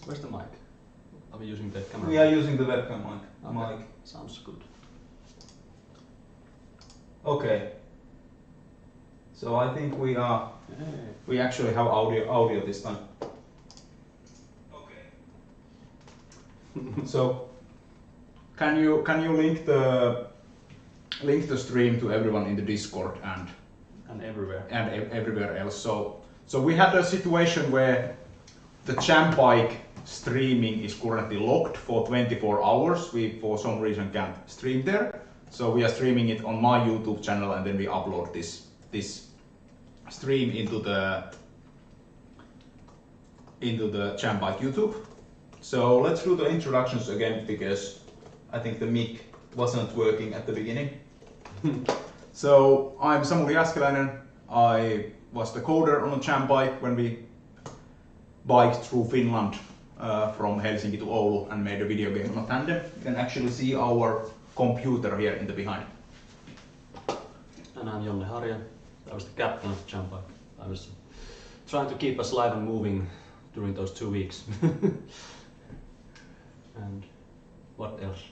Where's the mic? Are we using the camera? We are using the webcam mic. Okay. Sounds good. Okay. So I think we actually have audio this time. Okay. So can you link the stream to everyone in the Discord and everywhere else? So we had a situation where the JamBike streaming is currently locked for 24 hours. We for some reason can't stream there. So we are streaming it on my YouTube channel, and then we upload this stream into the JamBike YouTube. So let's do the introductions again, because I think the mic wasn't working at the beginning. So I'm Samuli Jääskeläinen. I was the coder on the JamBike when we biked through Finland from Helsinki to Oulu and made a video game on a tandem. You can actually see our computer here in the behind. And I'm Jonne Harja. I was the captain of the JamBike. I was trying to keep us live and moving during those 2 weeks. And what else?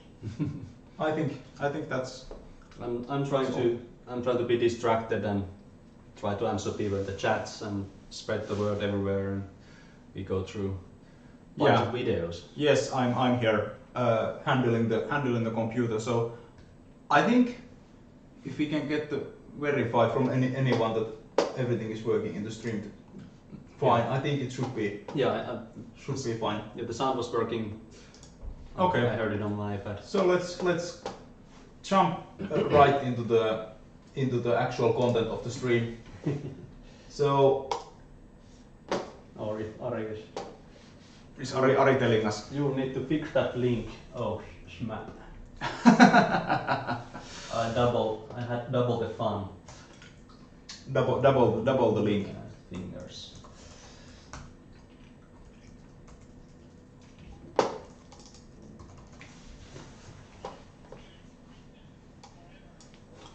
I think that's. I'm trying to be distracted and try to answer people in the chats and spread the word everywhere, and we go through bunch of videos. Yes, I'm here handling the computer. So I think if we can get the verify from anyone that everything is working in the stream, fine. Yeah. I think it should be. Yeah, should be fine. Yeah, the sound was working. Okay. I heard it on my iPad. So let's jump right into the actual content of the stream. So. Or if Ari is Ari telling us? You need to fix that link. Oh, schman. I had double the fun. Double the link. Fingers.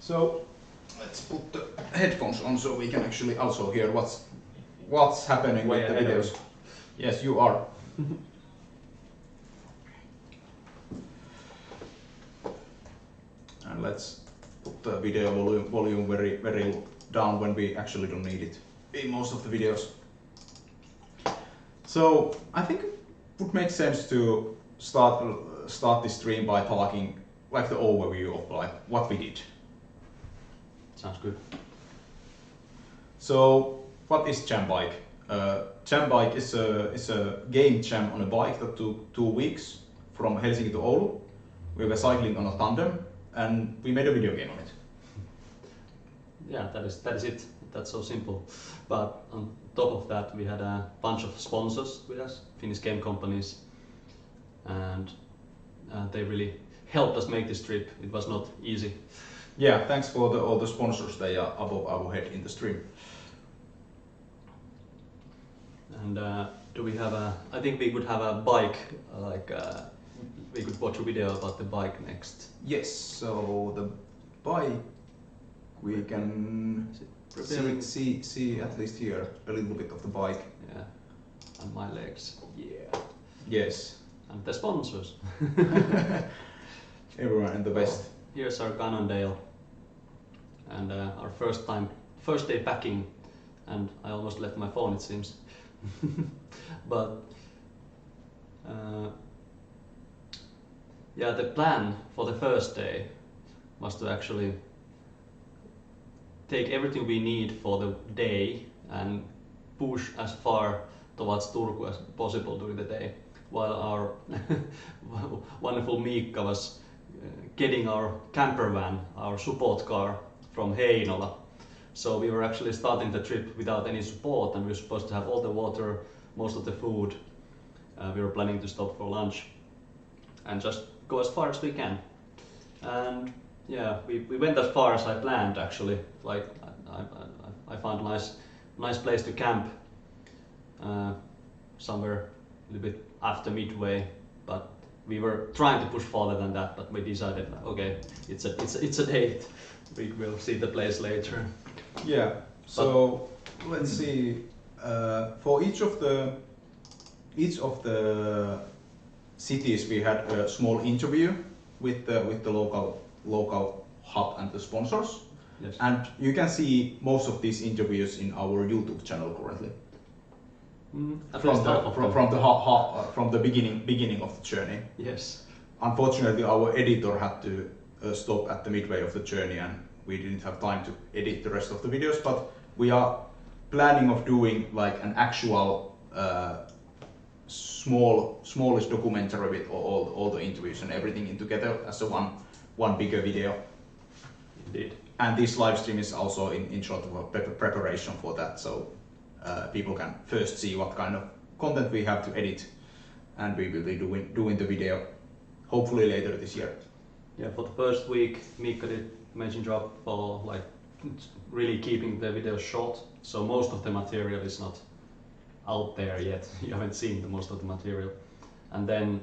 So let's put the headphones on so we can actually also hear what's happening with the videos. Yes, you are. And let's put the video volume very down when we actually don't need it in most of the videos. So I think it would make sense to start this stream by talking like the overview of like what we did. Sounds good. So what is JamBike? JamBike is a game jam on a bike that took 2 weeks from Helsinki to Oulu. We were cycling on a tandem and we made a video game on it. Yeah, that is it. That's so simple. But on top of that, we had a bunch of sponsors with us, Finnish game companies, and they really helped us make this trip. It was not easy. Yeah, thanks for all the sponsors. They are above our head in the stream. And do we have I think we could have a bike, we could watch a video about the bike next. Yes, so the bike, we can see at least here a little bit of the bike. Yeah, and my legs. Yeah. Yes. And the sponsors. Everyone in the West. Here's our Cannondale. And our first day packing, and I almost left my phone, it seems. But yeah, the plan for the first day was to actually take everything we need for the day and push as far towards Turku as possible during the day, while our wonderful Miikka was getting our camper van, our support car, from Heinola. So we were actually starting the trip without any support, and we were supposed to have all the water, most of the food. We were planning to stop for lunch and just go as far as we can. And yeah, we went as far as I planned actually. Like I found a nice place to camp somewhere a little bit after midway, but we were trying to push farther than that, but we decided, okay, it's a date. We will see the place later. Yeah. So let's see. For each of each of the cities we had a small interview with the local hub and the sponsors. Yes. And you can see most of these interviews in our YouTube channel currently. From the beginning of the journey. Yes. Unfortunately, our editor had to stop at the midway of the journey, and we didn't have time to edit the rest of the videos. But we are planning of doing like an actual smallish documentary with all the interviews and everything in together as a one bigger video. Indeed. And this live stream is also in sort of a preparation for that, so people can first see what kind of content we have to edit, and we will be doing the video hopefully later this year. Yeah, for the first week, Mika did amazing job for like really keeping the video short. So most of the material is not out there yet. You haven't seen the most of the material. And then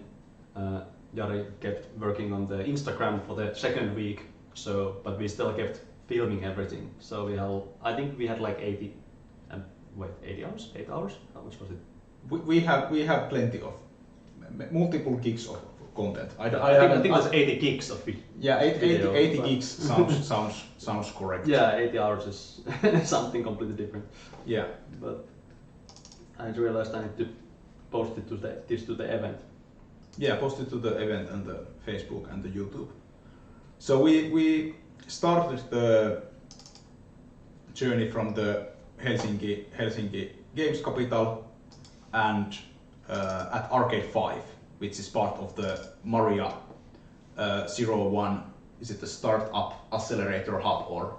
Jari kept working on the Instagram for the second week. So, but we still kept filming everything. So I think we had like 80 hours? 8 hours? How much was it? We have plenty of multiple gigs of content. I think it was 80 gigs of video. Yeah, 80 gigs sounds correct. Yeah, 80 hours is something completely different. Yeah. But I realized I need to post it to the event. Yeah, post it to the event and the Facebook and the YouTube. So we started the journey from the Helsinki Games Capital and at Arcade 5, which is part of the Maria 01. Is it the Startup Accelerator Hub or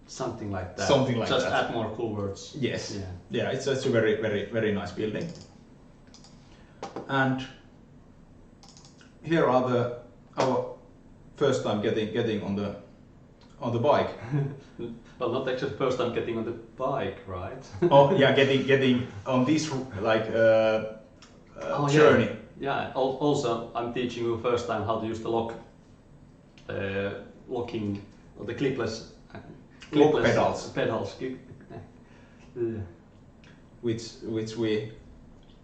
something like that? Something like Just that. add more cool words. Yes. Yeah. Yeah, it's a very nice building. And here are our first time getting on the bike. Well, not actually first time getting on the bike, right? Oh yeah, getting on this like journey. Yeah. Also, I'm teaching you first time how to use the locking or the clipless pedals. Which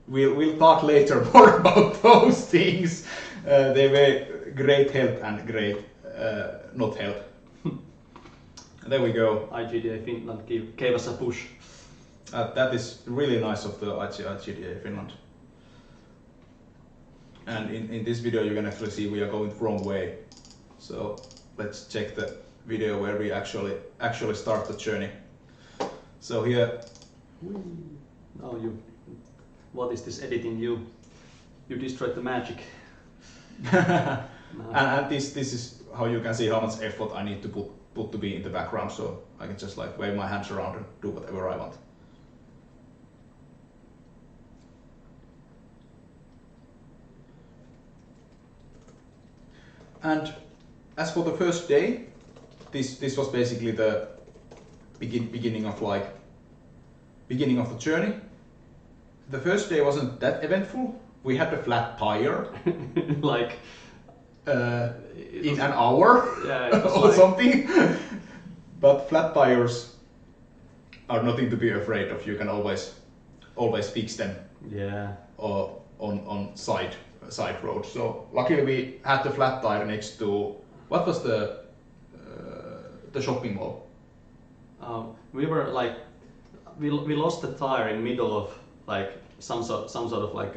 we'll talk later more about those things. They were great help and great not help. There we go. IGDA Finland gave us a push. That is really nice of the IGDA Finland. And in this video you can actually see we are going the wrong way. So let's check the video where we actually start the journey. So here. Now what is this editing? You destroyed the magic. No. And this is how you can see how much effort I need to put to be in the background, so I can just like wave my hands around and do whatever I want. And as for the first day, this was basically the beginning of the journey. The first day wasn't that eventful. We had a flat tire, like in an hour, yeah, or like something. But flat tires are nothing to be afraid of. You can always fix them. Yeah. Or on side roads. So luckily we had the flat tire next to what was the shopping mall. We were like we lost the tire in middle of like some sort of like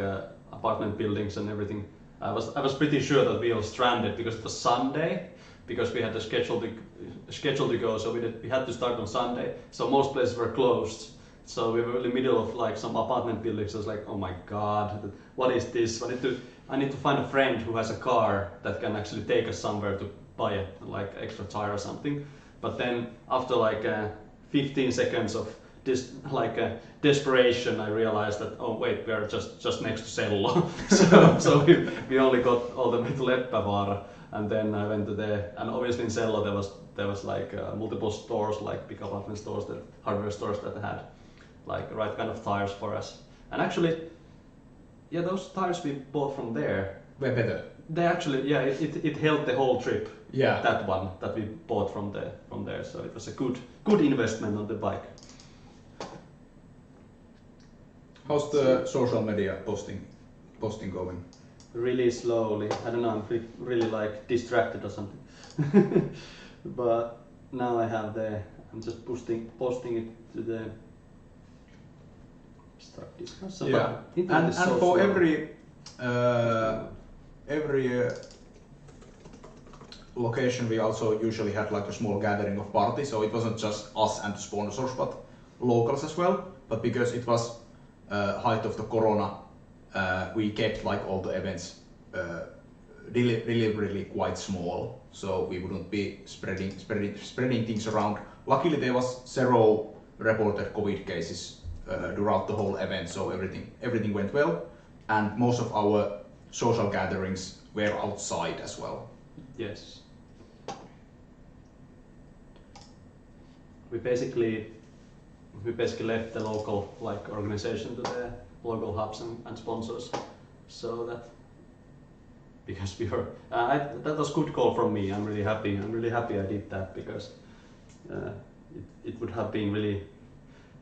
apartment buildings and everything. I was pretty sure that we were stranded because it was Sunday, because we had a schedule to go, so we had to start on Sunday. So most places were closed. So we were in the middle of like some apartment buildings. I was like, oh my god, what is this? I need to find a friend who has a car that can actually take us somewhere to buy a like extra tire or something. But then after like 15 seconds of desperation, I realized that oh wait, we are just next to Sello. so we only got all the way to Leppävaara, and then I went to there. And obviously in Sello there was like multiple stores, like big apartment stores, that hardware stores that had like the right kind of tires for us. And actually, yeah, those tires we bought from there were better. They actually, yeah, it held the whole trip. Yeah. That one that we bought from there, so it was a good investment on the bike. How's the social media posting going? Really slowly. I don't know. I'm really like distracted or something. But now I have I'm just posting it to the start discussion. Yeah, and so for slow. every location we also usually had like a small gathering of party, so it wasn't just us and the sponsors but locals as well. But because it was height of the corona, we kept like all the events deliberately quite small, so we wouldn't be spreading things around. Luckily there was several reported COVID cases throughout the whole event, so everything went well, and most of our social gatherings were outside as well. Yes. We basically left the local like organization to the local hubs and sponsors, so that because we were that was good call from me. I'm really happy I did that, because it would have been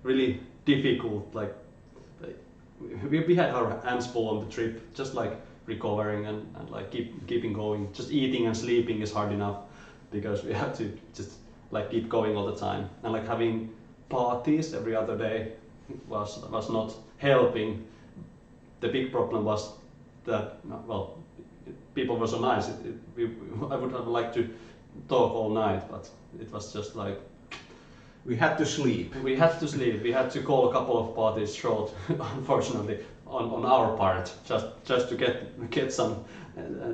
really difficult. Like we had our hands full on the trip, just like recovering and like keeping going. Just eating and sleeping is hard enough, because we had to just like keep going all the time, and like having parties every other day was not helping. The big problem was that, well, people were so nice. I would have liked to talk all night, but it was just like we had to sleep. We had to sleep. We had to call a couple of parties short, unfortunately, on our part, just to get some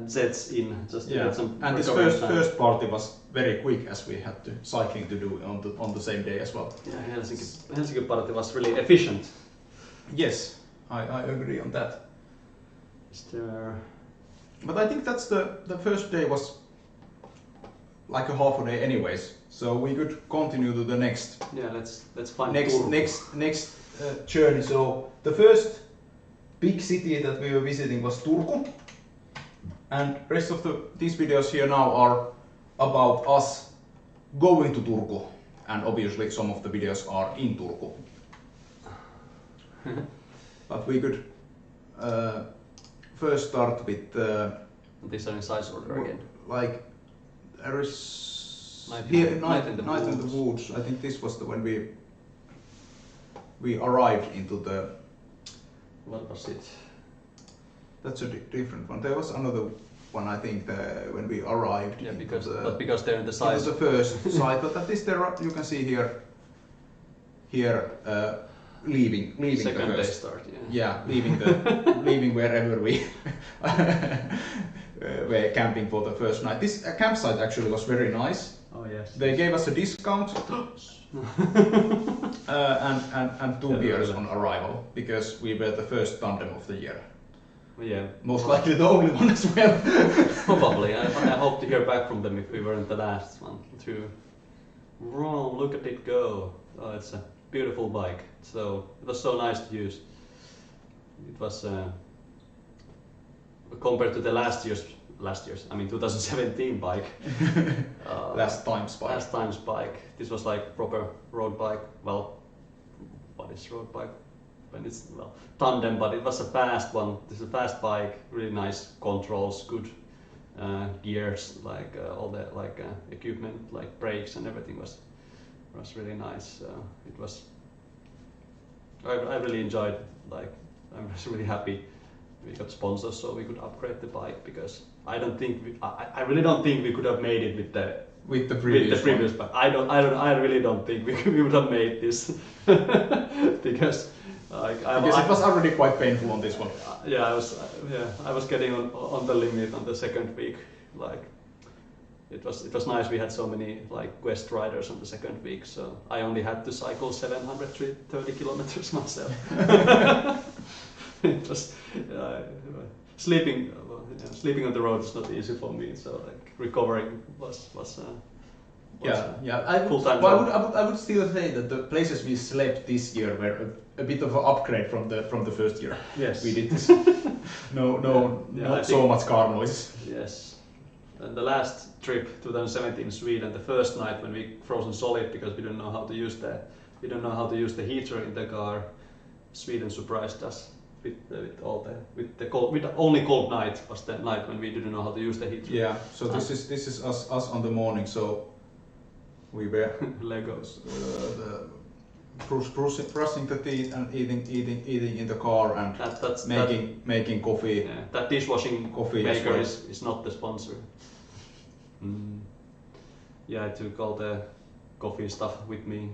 jets in, just to get some. And this first party was very quick, as we had to cycling to do on the same day as well. Yeah, Helsinki party was really efficient. Yes, I agree on that. But I think that's the first day was like a half a day anyways, so we could continue to the next. Yeah, let's find next journey. So the first big city that we were visiting was Turku, and rest of these videos here now are about us going to Turku, and obviously some of the videos are in Turku. But we could first start with these are in size order again. Like there is Night in the Woods. I think this was when we arrived into the. What was it? That's a different one. There was another one, I think, when we arrived. Yeah, because they're in the size. It was the first site, but at least you can see here leaving second the day first. start. Yeah, leaving wherever we were camping for the first night. This campsite actually was very nice. Oh yes. They gave us a discount and 2 beers on arrival, because we were the first tandem of the year. Yeah. Most likely the only one as well. Probably. I hope to hear back from them if we weren't the last one too. Wow, look at it go. Oh, it's a beautiful bike. So it was so nice to use. It was compared to the last year's, I mean 2017 bike. Last time's bike. This was like proper road bike. Well, what is road bike? When it's tandem, but it was a fast one. This is a fast bike, really nice controls, good gears, like all the equipment, like brakes and everything was really nice. It was. I really enjoyed. Like I was really happy we got sponsors, so we could upgrade the bike, because I really don't think we could have made it with the previous bike. I really don't think we would have made this because it was already quite painful on this one. I was getting on the limit on the second week. Like it was nice. We had so many like Quest riders on the second week, so I only had to cycle 730 kilometers myself. It was sleeping on the road is not easy for me. So like recovering was full-time job. I would still say that the places we slept this year were a bit of an upgrade from the first year. Yes, we did this. Not so much car noise. Yes, and the last trip 2017 Sweden, the first night when we frozen solid because we didn't know how to use the heater in the car. Sweden surprised us with the cold, with the only cold night was the night when we didn't know how to use the heater. Yeah. So this is us on the morning. So we were Legos. Brushing the teeth and eating in the car and making coffee. Yeah, that dishwashing coffee maker well. is not the sponsor. Yeah, I took all the coffee stuff with me.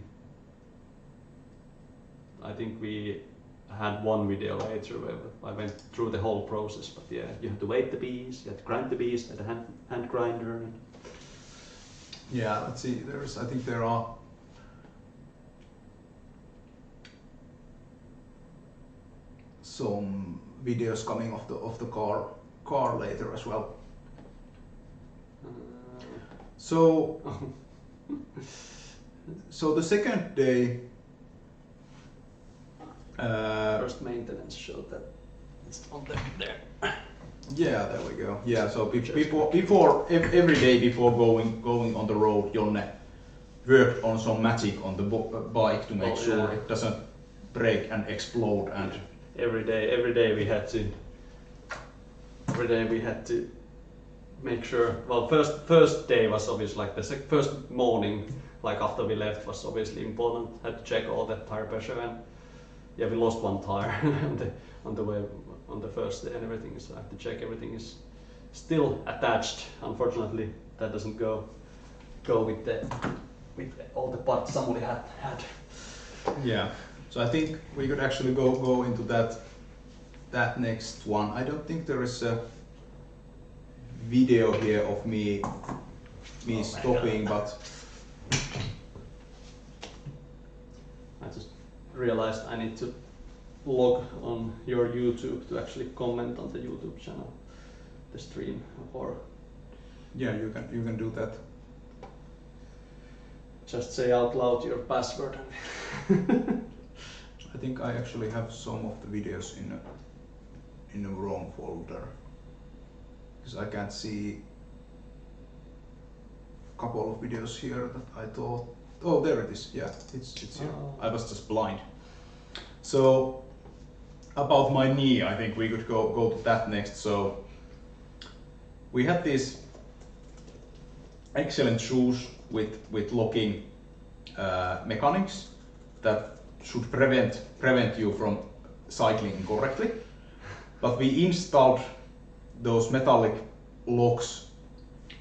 I think we had one video later where I went through the whole process, but yeah, you have to weight the bees, you have to grind the bees with a hand grinder. And yeah, let's see. I think there are some videos coming of the car later as well. So the second day. First maintenance showed that it's on there. Yeah, there we go. Yeah, so before every day before going on the road, Jonne worked on some magic on the bike to make sure it doesn't break and explode. And every day we had to make sure. Well, first day was obviously like the first morning, like after we left, was obviously important. Had to check all the tire pressure, and yeah, we lost one tire on the way on the first day and everything. So I have to check everything is still attached. Unfortunately, that doesn't go with all the parts somebody had. Yeah. So I think we could actually go into that next one. I don't think there is a video here of me stopping, but I just realized I need to log on your YouTube to actually comment on the YouTube channel, the stream, or yeah, you can do that. Just say out loud your password. I think I actually have some of the videos in the wrong folder because I can't see a couple of videos here that I thought. Oh, there it is. Yeah, it's here. I was just blind. So about my knee, I think we could go to that next. So we had these excellent shoes with locking mechanics that should prevent you from cycling incorrectly. But we installed those metallic locks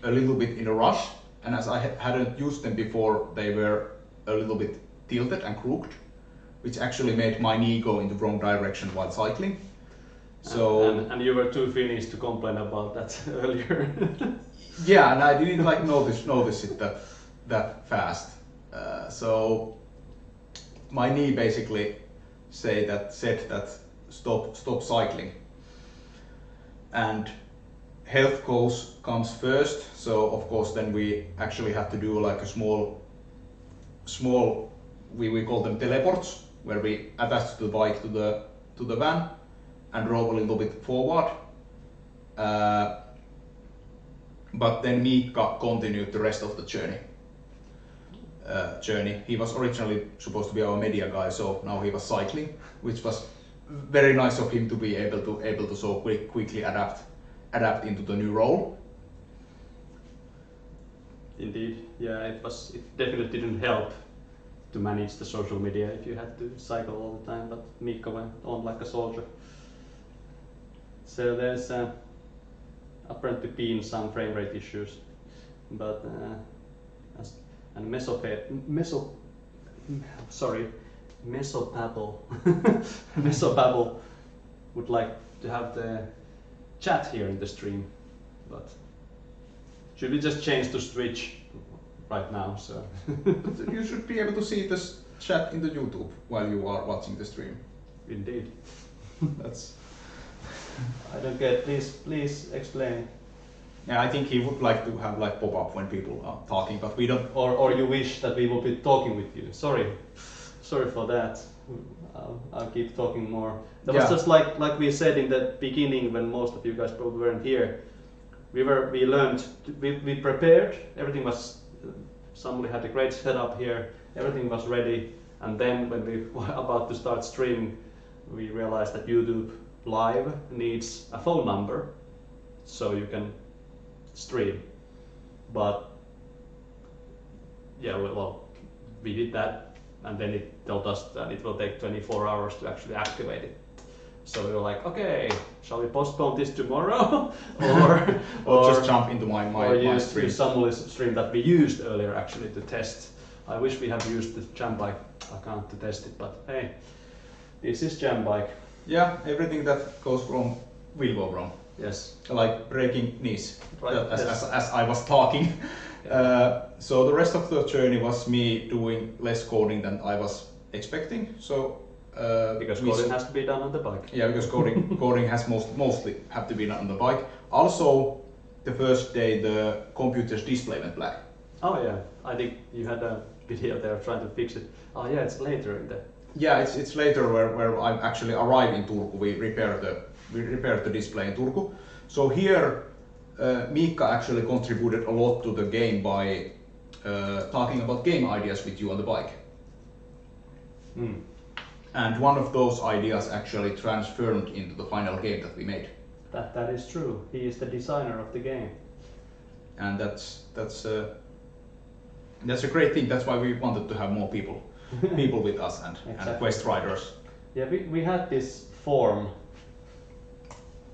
a little bit in a rush, and as I hadn't used them before, they were a little bit tilted and crooked, which actually made my knee go in the wrong direction while cycling. So and you were too Finnish to complain about that earlier. Yeah, and I didn't like notice it that fast. So my knee basically said that stop cycling, and health comes first. So of course then we actually have to do like a small we call them teleports, where we attach the bike to the van and roll a little bit forward. But then Miikka continued the rest of the journey. He was originally supposed to be our media guy, so now he was cycling, which was very nice of him to be able to so quickly adapt into the new role. Indeed, yeah, it definitely didn't help to manage the social media if you had to cycle all the time, but Miikka went on like a soldier. So there's apparently been some frame rate issues, but Mesopabble would like to have the chat here in the stream, but should we just change to Twitch right now? So you should be able to see this chat in the YouTube while you are watching the stream. Indeed. That's. I don't get. Please explain. Yeah, I think he would like to have like pop up when people are talking, but we don't. Or you wish that we will be talking with you. Sorry for that. I'll keep talking more. That was just like we said in the beginning when most of you guys probably weren't here. We learned. We prepared. Everything was. Somebody had a great setup here. Everything was ready. And then when we were about to start streaming, we realized that YouTube Live needs a phone number so you can stream. But yeah, well, we did that, and then it told us that it will take 24 hours to actually activate it. So we were like, okay, shall we postpone this tomorrow, or just jump into my stream. Use Samuel's stream that we used earlier actually to test. I wish we had used the JamBike account to test it, but hey, this is JamBike. Yeah, everything that goes wrong will go wrong. Yes. Like breaking knees, Right. as I was talking. So the rest of the journey was me doing less coding than I was expecting. So because coding has to be done on the bike. Yeah, because coding has mostly have to be done on the bike. Also, the first day the computer's display went black. Oh yeah, I think you had a video there trying to fix it. Oh yeah, it's later in the. Yeah, it's later where I actually arrived in Turku. We repaired the display in Turku. So here, Miikka actually contributed a lot to the game by talking about game ideas with you on the bike. Mm. And one of those ideas actually transformed into the final game that we made. That is true. He is the designer of the game. And that's a great thing. That's why we wanted to have more people with us and quest riders. Yeah, we had this form.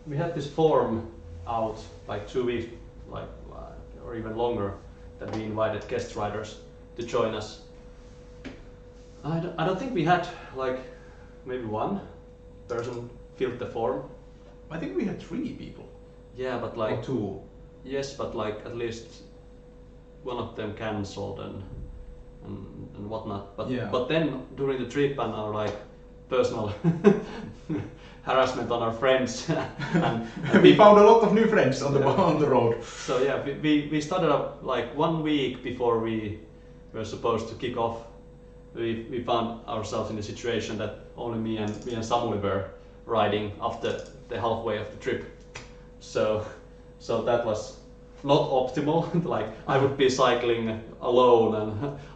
We had this form out like 2 weeks, or even longer, that we invited guest riders to join us. I don't think we had like maybe one person filled the form. I think we had 3 people. Yeah, but like or 2. Yes, but like at least one of them cancelled and whatnot. But Yeah. But then during the trip and our like personal harassment on our friends, and we found a lot of new friends on the road. So yeah, we started up like 1 week before we were supposed to kick off. We found ourselves in a situation that only me and Samuel were riding after the halfway of the trip. So that was not optimal. Like I would be cycling alone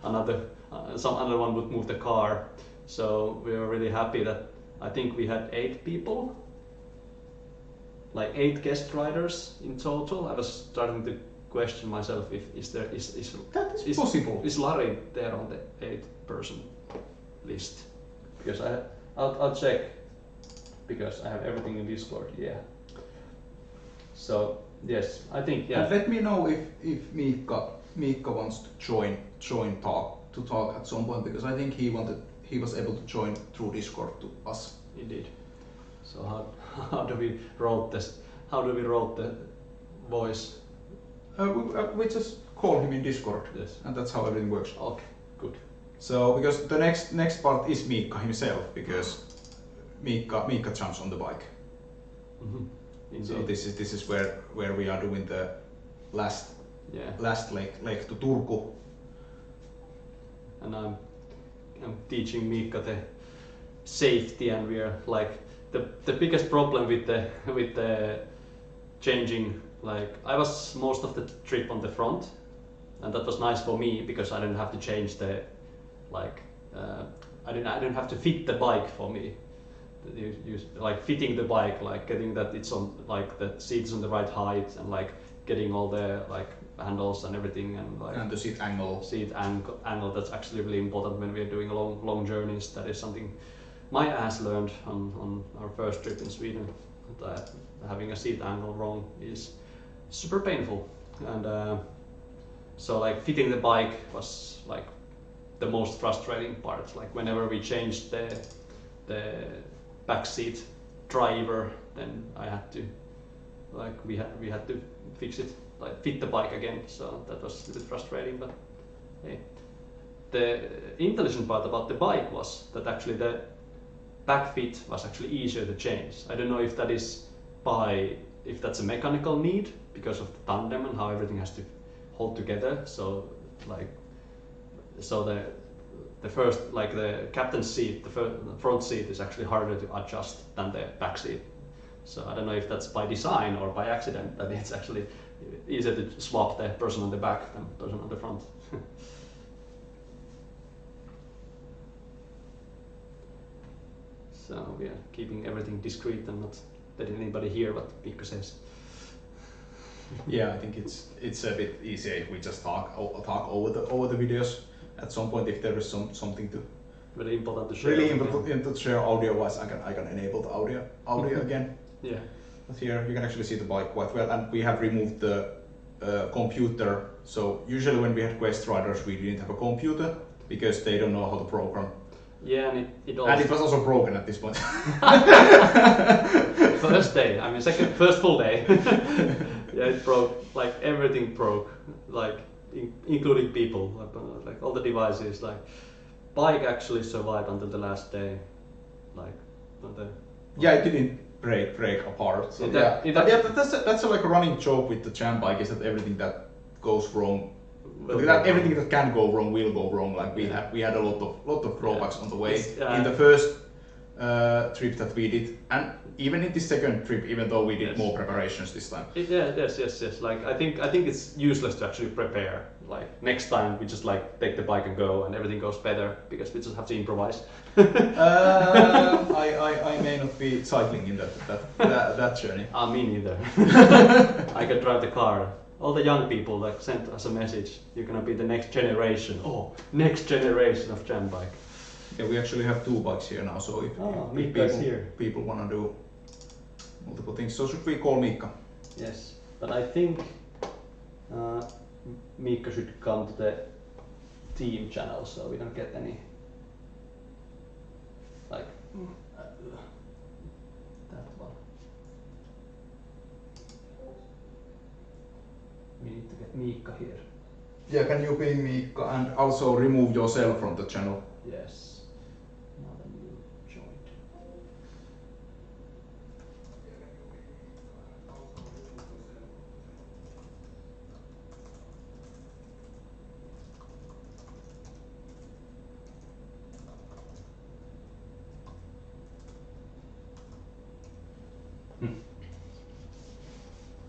and some other one would move the car. So we were really happy that I think we had 8 people, like 8 guest riders in total. I was starting to question myself if that is possible. Is Larry there on the 8-person list? Because I'll check, because I have everything in Discord. Yeah. So yes, I think yeah. And let me know if Miikka wants to join talk at some point, because I think he was able to join through Discord to us. Indeed. So how do we route this? How do we route the voice? We just call him in Discord. Yes. And that's how everything works. Okay, good. So because the next part is Miikka himself, because Miikka jumps on the bike. Mm-hmm. So this is where we are doing the last leg to Turku. And I'm teaching Miikka the safety, and we are like the biggest problem with the changing. Like I was most of the trip on the front, and that was nice for me because I didn't have to change the I didn't have to fit the bike for me. Like fitting the bike, like getting that it's on like the seats on the right height, and like getting all the like handles and everything, and the seat angle. Angle, that's actually really important when we're doing long journeys. That is something my ass learned on our first trip in Sweden, that having a seat angle wrong is super painful. And so like fitting the bike was like the most frustrating part. Like whenever we changed the backseat driver, then I had to we had to fix it, like fit the bike again. So that was a bit frustrating, but hey. The intelligent part about the bike was that actually the back fit was actually easier to change. I don't know if that is if that's a mechanical need because of the tandem and how everything has to hold together. So the first, like the captain's seat, the front seat is actually harder to adjust than the back seat. So I don't know if that's by design or by accident, that it's actually easier to swap the person on the back than the person on the front. So we are keeping everything discreet and not letting anybody hear what Mikko says. Yeah, I think it's a bit easier if we just talk over the videos. At some point, if there is something to Really important to share. really important to share audio-wise, I can enable the audio again. Yeah. But here you can actually see the bike quite well, and we have removed the computer. So usually when we had Quest riders, we didn't have a computer because they don't know how to program. Yeah, and it also. And it was also broken at this point. First day, I mean first full day. Yeah, it broke, like everything broke, like including people, like all the devices. Like bike actually survived until the last day, like Yeah, it didn't break apart. So that's like a running joke with the JamBike is that everything that goes wrong, everything that can go wrong will go wrong. Like we had a lot of drawbacks on the way in the first trip that we did, and even in the second trip, even though we did more preparations this time. Yes. Like I think it's useless to actually prepare. Like next time we just like take the bike and go, and everything goes better because we just have to improvise. I may not be cycling in that journey. Me neither. I can drive the car. All the young people like sent us a message. You're gonna be the next generation. Oh, next generation of JamBike. Yeah, we actually have 2 bikes here now. So if people wanna do multiple things, so should we call Miikka? Yes, but I think Miikka should come to the team channel, so we don't get any like that one. We need to get Miikka here. Yeah, can you ping Miikka and also remove yourself from the channel? Yes. Now then you joined.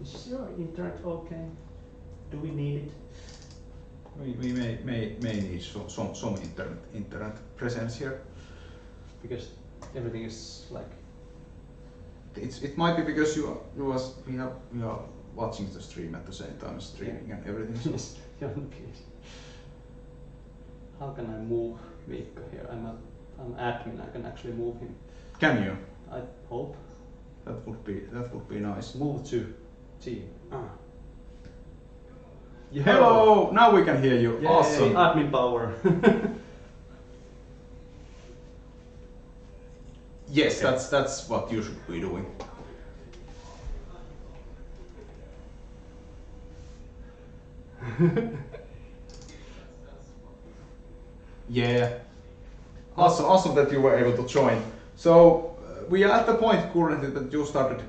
Is your internet okay? Do we need it? We may need some internet presence here. Because everything is like. It might be because we are watching the stream at the same time as streaming and everything. Yes, please. How can I move Mikko here? I'm admin. I can actually move him. Can you? I hope. That would be nice. Move to team. Yeah. Hello! Now we can hear you. Yay, awesome. Admin power. Yes, okay. That's what you should be doing. Yeah. Awesome that you were able to join. So we are at the point currently that you started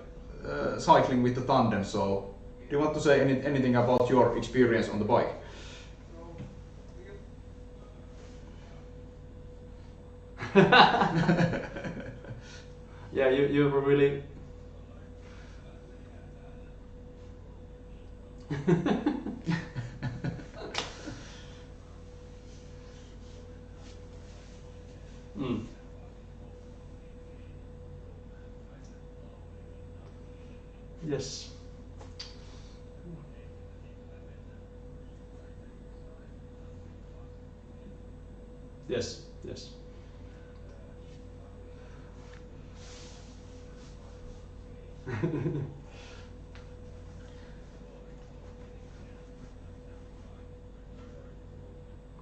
cycling with the tandem. So do you want to say anything about your experience on the bike? Yeah, you were really. Yes. Yes.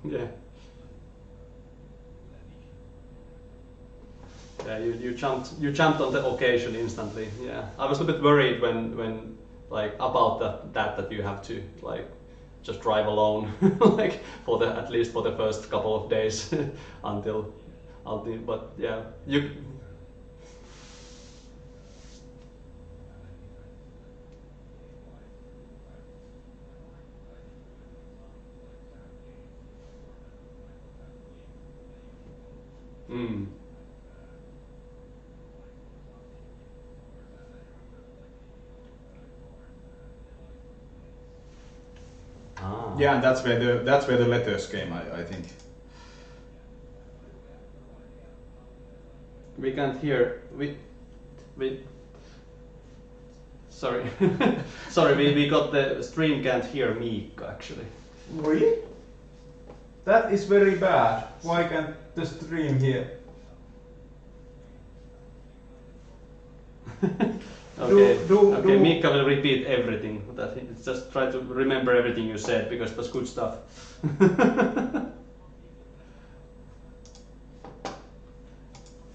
Yeah. Yeah, you jumped on the occasion instantly. Yeah, I was a bit worried when like about that you have to like just drive alone like at least for the first couple of days until but yeah you. Yeah, and that's where the letters came, I think. We can't hear. We. Sorry, sorry. We got the stream can't hear Miikka actually. Really? That is very bad. Why can't the stream hear? Okay, okay. Miikka will repeat everything. That just try to remember everything you said because it was good stuff.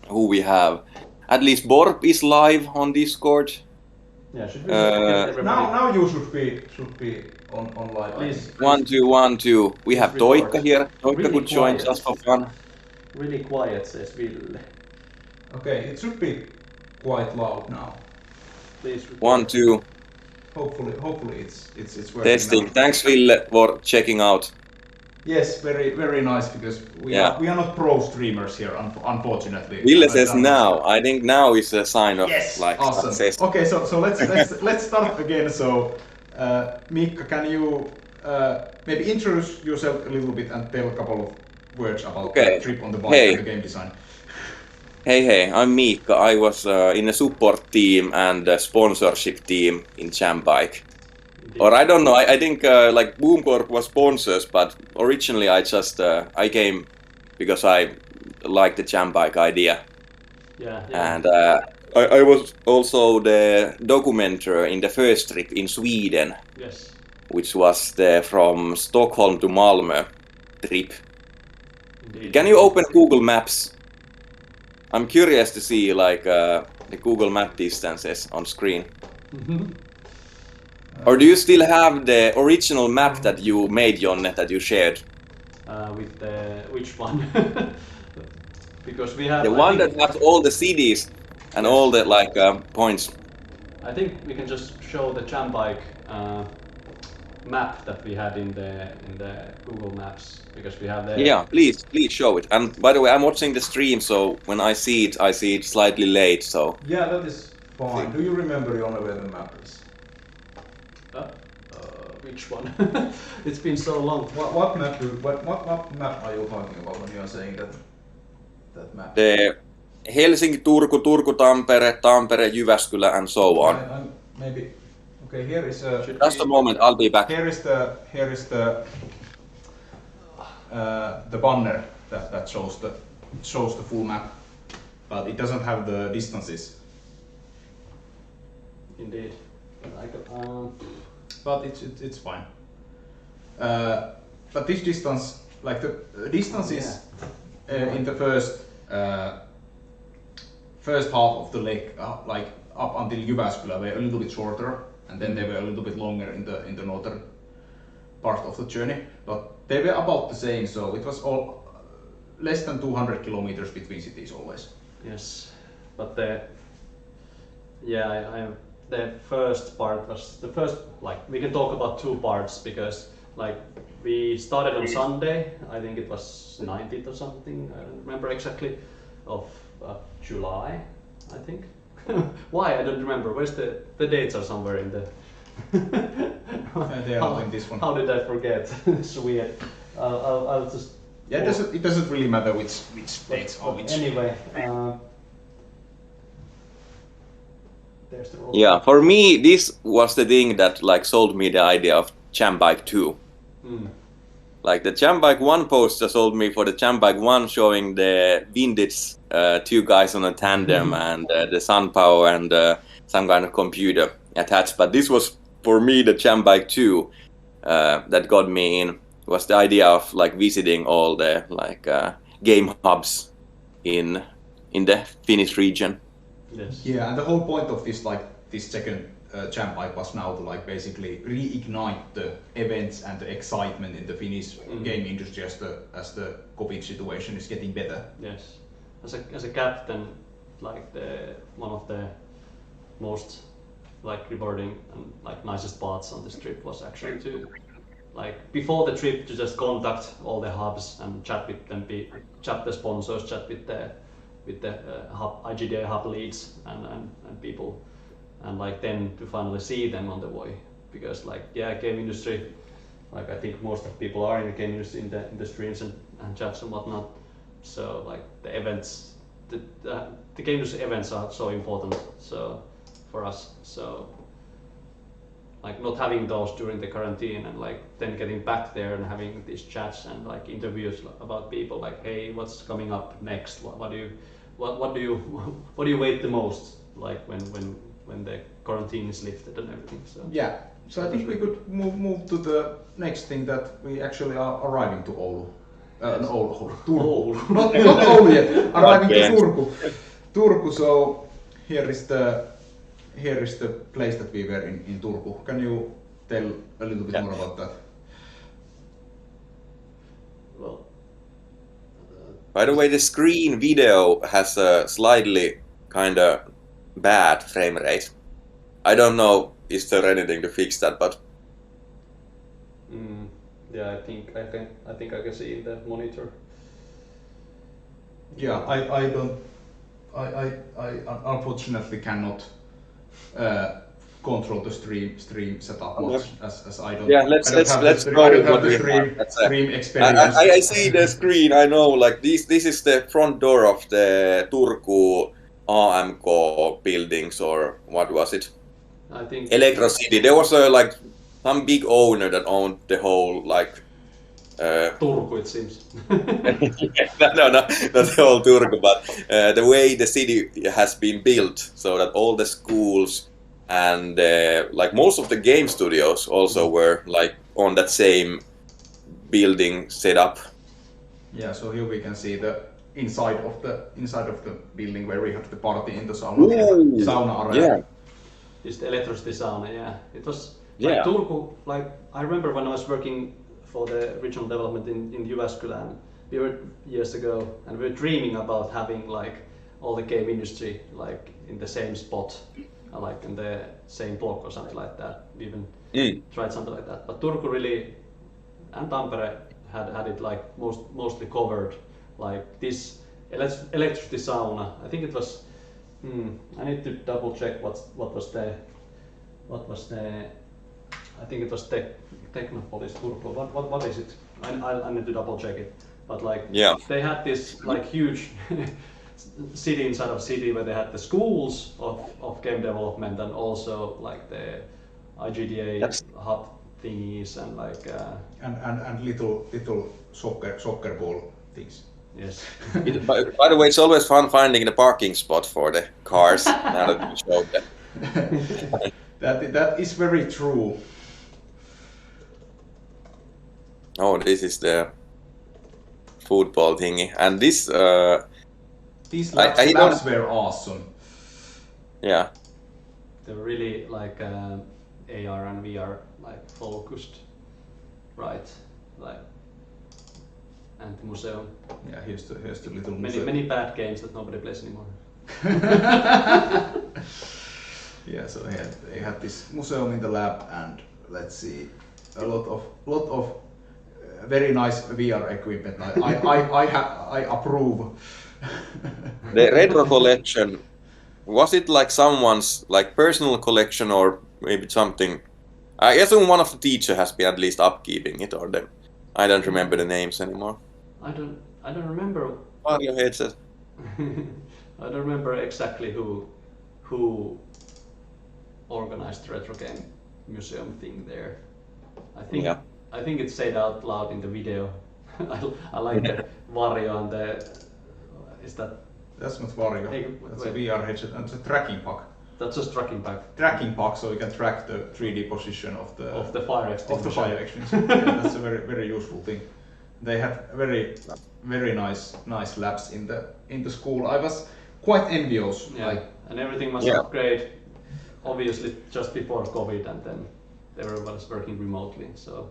Who we have? At least Borp is live on Discord. Yeah, should we get everybody? Now you should be on live. Please. 1, 2, 1, 2. We have record. Toikka here. Toikka Really could join quiet. just for fun. Really quiet, says Ville. Okay, it should be quite loud now. Please. Record. 1, 2. Hopefully it's working. Testing. Now. Thanks, Ville, for checking out. Yes, very nice because we are not pro streamers here, unfortunately. Ville says now. I think now is a sign of like awesome. success. Okay, so let's start again. So, Miikka, can you maybe introduce yourself a little bit and tell a couple of words about the trip on the bike and the game design? Hey, I'm Miikka. I was in a support team and a sponsorship team in JamBike. Or I don't know, I think like BoomCorp was sponsors, but originally I just I came because I liked the JamBike idea. Yeah. And I was also the documenter in the first trip in Sweden. Yes. Which was the from Stockholm to Malmö trip. Indeed. Can you open Google Maps? I'm curious to see like the Google Map distances on screen. Or do you still have the original map that you made, Jonne, that you shared? With the which one? Because we have the one that has all the cities and all the like points. I think we can just show the JamBike map that we had in the Google Maps because we have the. Yeah, please show it. And by the way, I'm watching the stream, so when I see it slightly late. So. Yeah, that is fine. Do you remember, Jonne, where the map is? Which one? It's been so long. What map are you talking about when you are saying that map? The Helsinki, Turku, Tampere, Tampere, Jyväskylä, and so on. Maybe. Okay, here is a. Just a moment, I'll be back. Here is the banner that shows the full map, but it doesn't have the distances. Indeed. But it's fine. But this distance, like the distances in the first half of the lake, like up until Jyväskylä, were a little bit shorter, and then they were a little bit longer in the northern part of the journey. But they were about the same, so it was all less than 200 kilometers between cities always. Yes, but the first part was the first, like we can talk about two parts because like we started on Sunday, I think it was 19th or something, I don't remember exactly, of July, I think. Why? I don't remember. Where's the dates are somewhere in the. They are in this one. How did I forget? It's weird. I'll just. Yeah, it doesn't really matter which dates are which. Anyway. Yeah, for me this was the thing that like sold me the idea of JamBike 2. Like the JamBike 1 poster sold me for the JamBike 1 showing the vintage two guys on a tandem and the sun power and some kind of computer attached. But this was for me the JamBike 2 that got me in. Was the idea of like visiting all the like game hubs in the Finnish region. Yes. Yeah, and the whole point of this second JamBike was now to like basically reignite the events and the excitement in the Finnish game industry as the COVID situation is getting better. Yes, as a captain, like one of the most like rewarding and like nicest parts on this trip was actually to like before the trip to just contact all the hubs and chat with them, chat the sponsors, chat with the hub, IGDA hub leads and people, and like then to finally see them on the way, because like game industry, like I think most of the people are in the game industry in the streams and chats and whatnot, so like the events the game industry events are so important so for us. So like not having those during the quarantine and like then getting back there and having these chats and like interviews about people like, hey, what's coming up next? What do you wait the most like when the quarantine is lifted and everything? So yeah. So I think we could move to the next thing that we actually are arriving to Oulu. Turku. Not Oulu yet. Arriving to Turku. So here is the place that we were in Turku. Can you tell a little bit more about that? Well, by the way, the screen video has a slightly kind of bad frame rate. I don't know is there anything to fix that, but yeah, I think I can see in the monitor. Yeah, I unfortunately cannot control the stream setup much as I don't. Yeah, let's try the stream experience. I see the screen. I know, like this is the front door of the Turku AMK buildings, or what was it? I think Electro City. There was like some big owner that owned the whole like. Turku, it seems. no, not the whole Turku, but the way the city has been built, so that all the schools and like most of the game studios also were like on that same building setup. Yeah, so here we can see the inside of the building where we had the party in the sauna area. Yeah. It's the electricity sauna. Yeah, it was. Yeah. Like Turku, like I remember when I was working for the regional development in Jyväskylä, we were years ago, and we were dreaming about having like all the game industry like in the same spot, like in the same block or something like that. We even tried something like that. But Turku really and Tampere had it like mostly covered, like this electricity sauna. I think it was. I need to double check what was the. I think it was Technopolis Turku. What is it? I need to double check it. But like they had this like huge city inside of city where they had the schools of game development and also like the IGDA hub thingies and like and little soccer ball things. Yes. By the way, it's always fun finding the parking spot for the cars. Now that you showed that. That is very true. Oh, this is the football thingy, and this. These labs were awesome. Yeah. They're really like AR and VR like focused, right? Like and the museum. Yeah, here's the little museum. Many bad games that nobody plays anymore. Yeah, so they had this museum in the lab, and let's see, a lot of very nice VR equipment. I approve. The retro collection, was it like someone's like personal collection or maybe something? I assume one of the teacher has been at least upkeeping it, or them. I don't remember the names anymore. I don't remember. Mario headset. I don't remember exactly who organized the retro game museum thing there. I think it's said out loud in the video. I like the Wario and the. Is that? That's not Wario. That's a VR headset and it's a tracking pack. That's just tracking pack. Tracking pack, so you can track the 3D position of the fire extinguisher. Of the fire extinguisher. Yeah, that's a very useful thing. They had very nice labs in the school. I was quite envious. Yeah. Like, and everything was upgraded. Obviously, just before COVID, and then everyone was working remotely. So,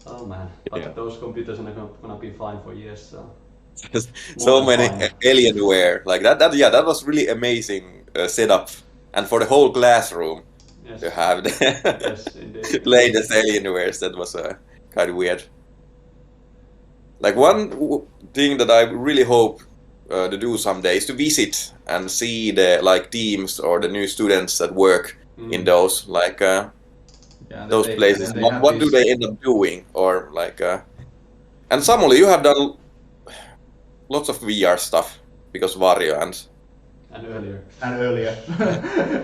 oh man, but those computers are not gonna be fine for years. So many Alienware like that. That was really amazing setup, and for the whole classroom to have the latest Alienwares. That was kind of weird. Like one thing that I really hope to do someday is to visit and see the like teams or the new students that work in those like those places. What do they end up doing, or like? And Samuli, you have done lots of VR stuff because Vario And earlier.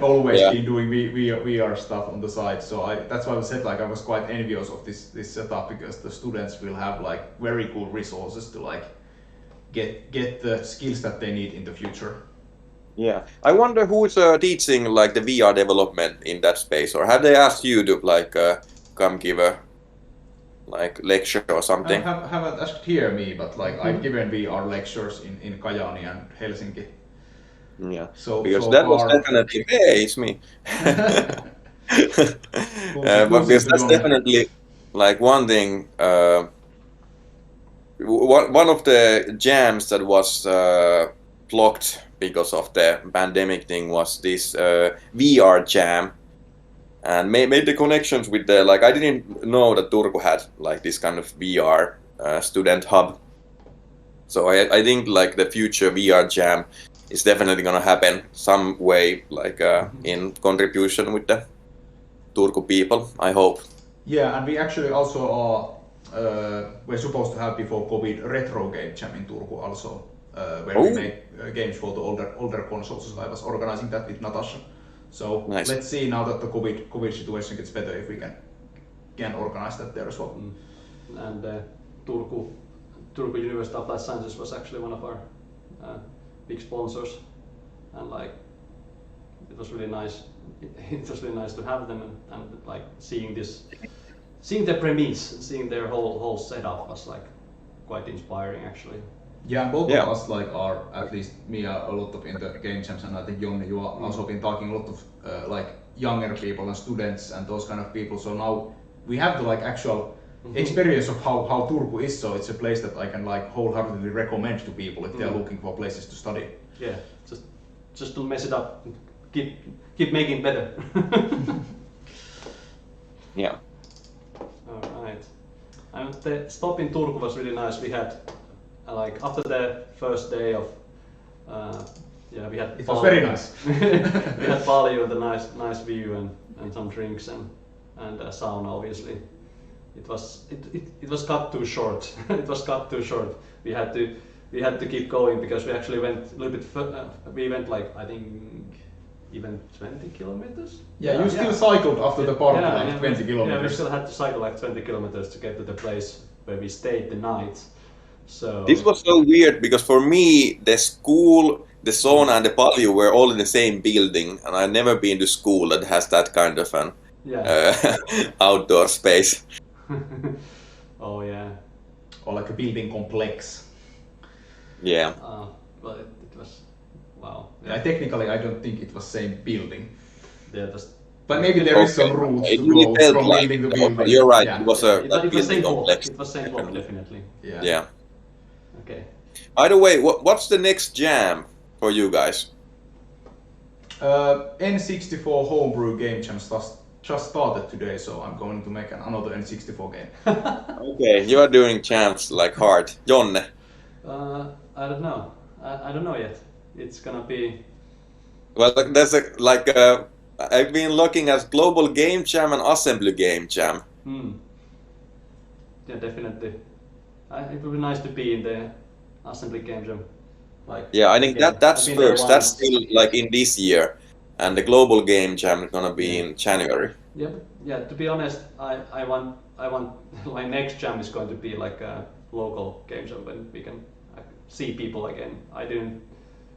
Always Yeah. been doing VR stuff on the side, so that's why I said like I was quite envious of this setup, because the students will have like very cool resources to like get the skills that they need in the future. Yeah, I wonder who's teaching like the VR development in that space, or have they asked you to like come give a like lecture or something? Haven't asked here me, but like I've given VR lectures in Kajaani and Helsinki. Yeah, So because so that was far, definitely, hey, it's me. But because that's definitely like one thing. One of the jams that was blocked because of the pandemic thing was this VR jam, and made the connections with the like. I didn't know that Turku had like this kind of VR student hub. So I think like the future VR jam is definitely gonna happen some way, like in contribution with the Turku people, I hope. Yeah, and we actually also are we're supposed to have before COVID retro game jam in Turku also, where we make games for the older consoles. So I was organizing that with Natasha. So Nice. let's see now that the COVID situation gets better if we can organize that there as well. And Turku University of Applied Sciences was actually one of our big sponsors, and like it was really nice. It was really nice to have them, and like seeing the premise, seeing their whole setup was like quite inspiring actually. Yeah, and both of us like are, at least me, are a lot of in the game jams, and I think Jonni, you are also been talking a lot of like younger people and students and those kind of people. So now we have the like actual experience of how Turku is. So it's a place that I can like wholeheartedly recommend to people if they are looking for places to study. Yeah, just to mess it up, keep making better. Yeah. All right. And the stop in Turku was really nice. We had like after the first day of we had It was very nice. we had Palio with a nice view and some drinks and a sauna obviously. It was cut too short. It was cut too short. We had to keep going because we actually went a little bit. We went like I think even 20 kilometers. Yeah, you still cycled after the party like 20 kilometers. Yeah, we still had to cycle like 20 kilometers to get to the place where we stayed the night. So This was so weird because for me, the school, the sauna, and the patio were all in the same building, and I've never been to school that has that kind of an outdoor space. Oh yeah. Or like a building complex. Yeah. Well, it was wow. Yeah, technically, I don't think it was same building. Yeah, but maybe there is some routes it to really go felt from like, building to building. You're right. Yeah. It was a it was same complex. It was same block, definitely. Yeah. Okay. Either way, what's the next jam for you guys? N64 homebrew game jam just started today, so I'm going to make another N64 game. Okay, you are doing jams like hard. Jonne. I don't know. I don't know yet. It's gonna be. Well, there's I've been looking at Global Game Jam and Assembly Game Jam. Yeah, definitely. It would be nice to be in the Assembly Game Jam. Like. Yeah, I think that's first. That's still like in this year, and the Global Game Jam is gonna be in January. Yeah. To be honest, I want my next jam is going to be like a local game jam when we can see people again. I didn't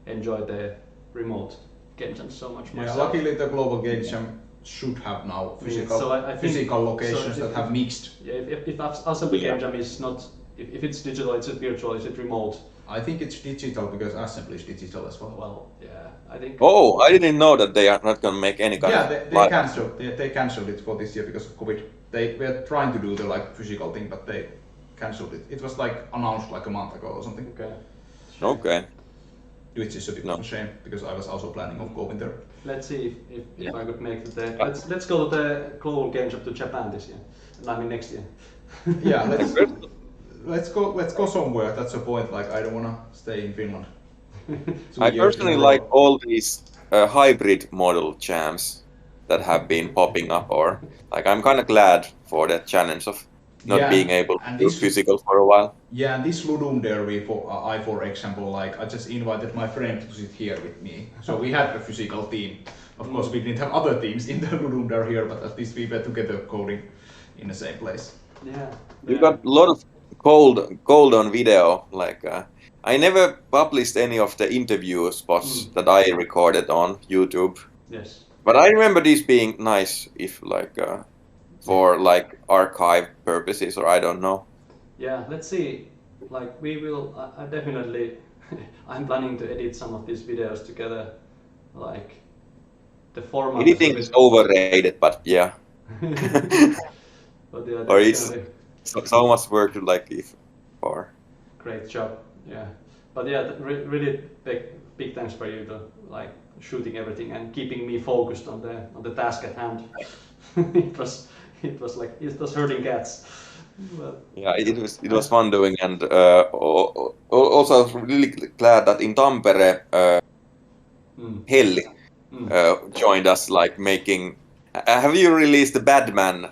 enjoy the remote game jam so much myself. Yeah, luckily the global game jam should have now physical locations that have mixed. Yeah, if Assembly Game Jam is not, if it's digital, it's virtual, is it remote? I think it's digital because assembly is digital as well. Well, yeah, I think. Oh, I didn't know that they are not gonna make any kind of. Yeah, they cancelled it for this year because of COVID. They were trying to do the like physical thing, but they cancelled it. It was like announced like a month ago or something. Okay. Which is a bit of a shame because I was also planning of going there. Let's see if I could make the. Let's go to the global game jam to Japan this year. I mean next year. Yeah, let's go somewhere. That's the point. Like I don't wanna stay in Finland. I personally like all these hybrid model jams that have been popping up, or like I'm kind of glad for that challenge of not Yeah, being able to and do this physical for a while. yeah, and this Ludum Derby for example, like I just invited my friend to sit here with me. So we had a physical team. Of course, we didn't have other teams in the Ludum Derby here, but at least we were together coding in the same place. Yeah. You got a lot of gold on video. Like I never published any of the interview spots that I recorded on YouTube. Yes. But I remember these being nice, if like for like archive purposes, or I don't know. Yeah, let's see. Like we will. I definitely. I'm planning to edit some of these videos together. Like the format is a Editing is bit. overrated, but yeah. But yeah, Or that's it's gonna be so much work to like if for. great job. Yeah. But yeah, really big thanks for you to like shooting everything and keeping me focused on the task at hand. it was like it was hurting cats. But, Yeah, it was fun doing, and also I was really glad that in Tampere, Helli joined us, like making. Have you released the Badman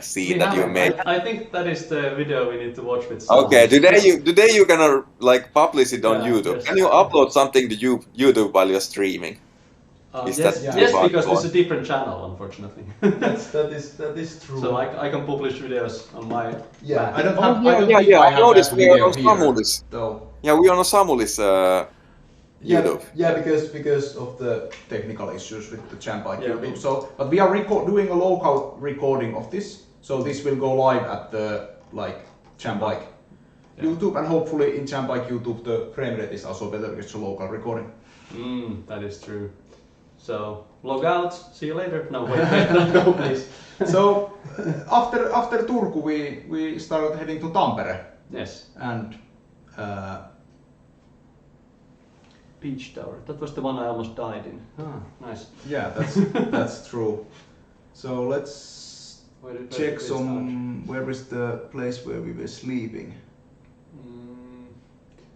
scene we that you haven't. made? I think that is the video we need to watch with someone. Okay, today you gonna like publish it on Yeah, YouTube. yes. Can you upload something to YouTube while you're streaming? Is Yes, that yes, too because hardcore? it's a different channel, unfortunately. That is true. So I can publish videos on my. Yeah, back. I don't Oh, have. yeah, I don't yeah, think yeah. I I have noticed that we are video on here, Samulis. though. Yeah, we are on Samulis YouTube. Yeah, because of the technical issues with the JamBike Yeah, YouTube. So, but we are doing a local recording of this. So this will go live at the like JamBike YouTube, and hopefully in JamBike YouTube the frame rate is also better because it's a local recording. That is true. So log out. See you later. No, wait, no, please. So after Turku we started heading to Tampere, Yes. and Beach Tower. That was the one I almost died in. Ah, nice. yeah, that's true. So let's Where did check we some. Where is the place where we were sleeping?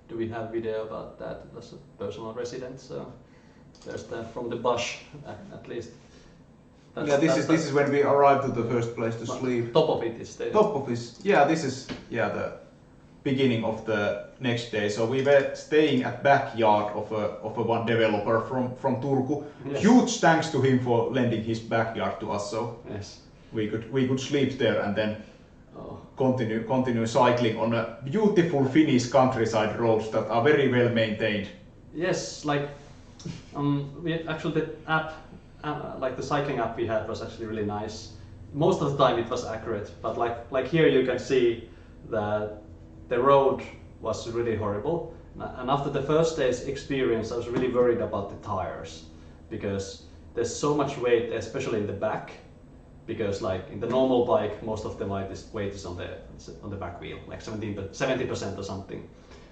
Do we have video about that? It was a personal residence, so there's that from the bush at least. Yeah, this is when we arrived to the first place to sleep. Top of it is the Top of this, yeah, this is the beginning of the next day. So we were staying at backyard of a one developer from Turku. Yes. Huge thanks to him for lending his backyard to us. So Yes. we could sleep there and then Oh. continue cycling on a beautiful Finnish countryside roads that are very well maintained. Yes, like we actually the app, like the cycling app we had was actually really nice. Most of the time it was accurate, but like here you can see that the road was really horrible. And after the first day's experience, I was really worried about the tires because there's so much weight, especially in the back. Because like in the normal bike, most of the weight is on the back wheel, like 70% or something.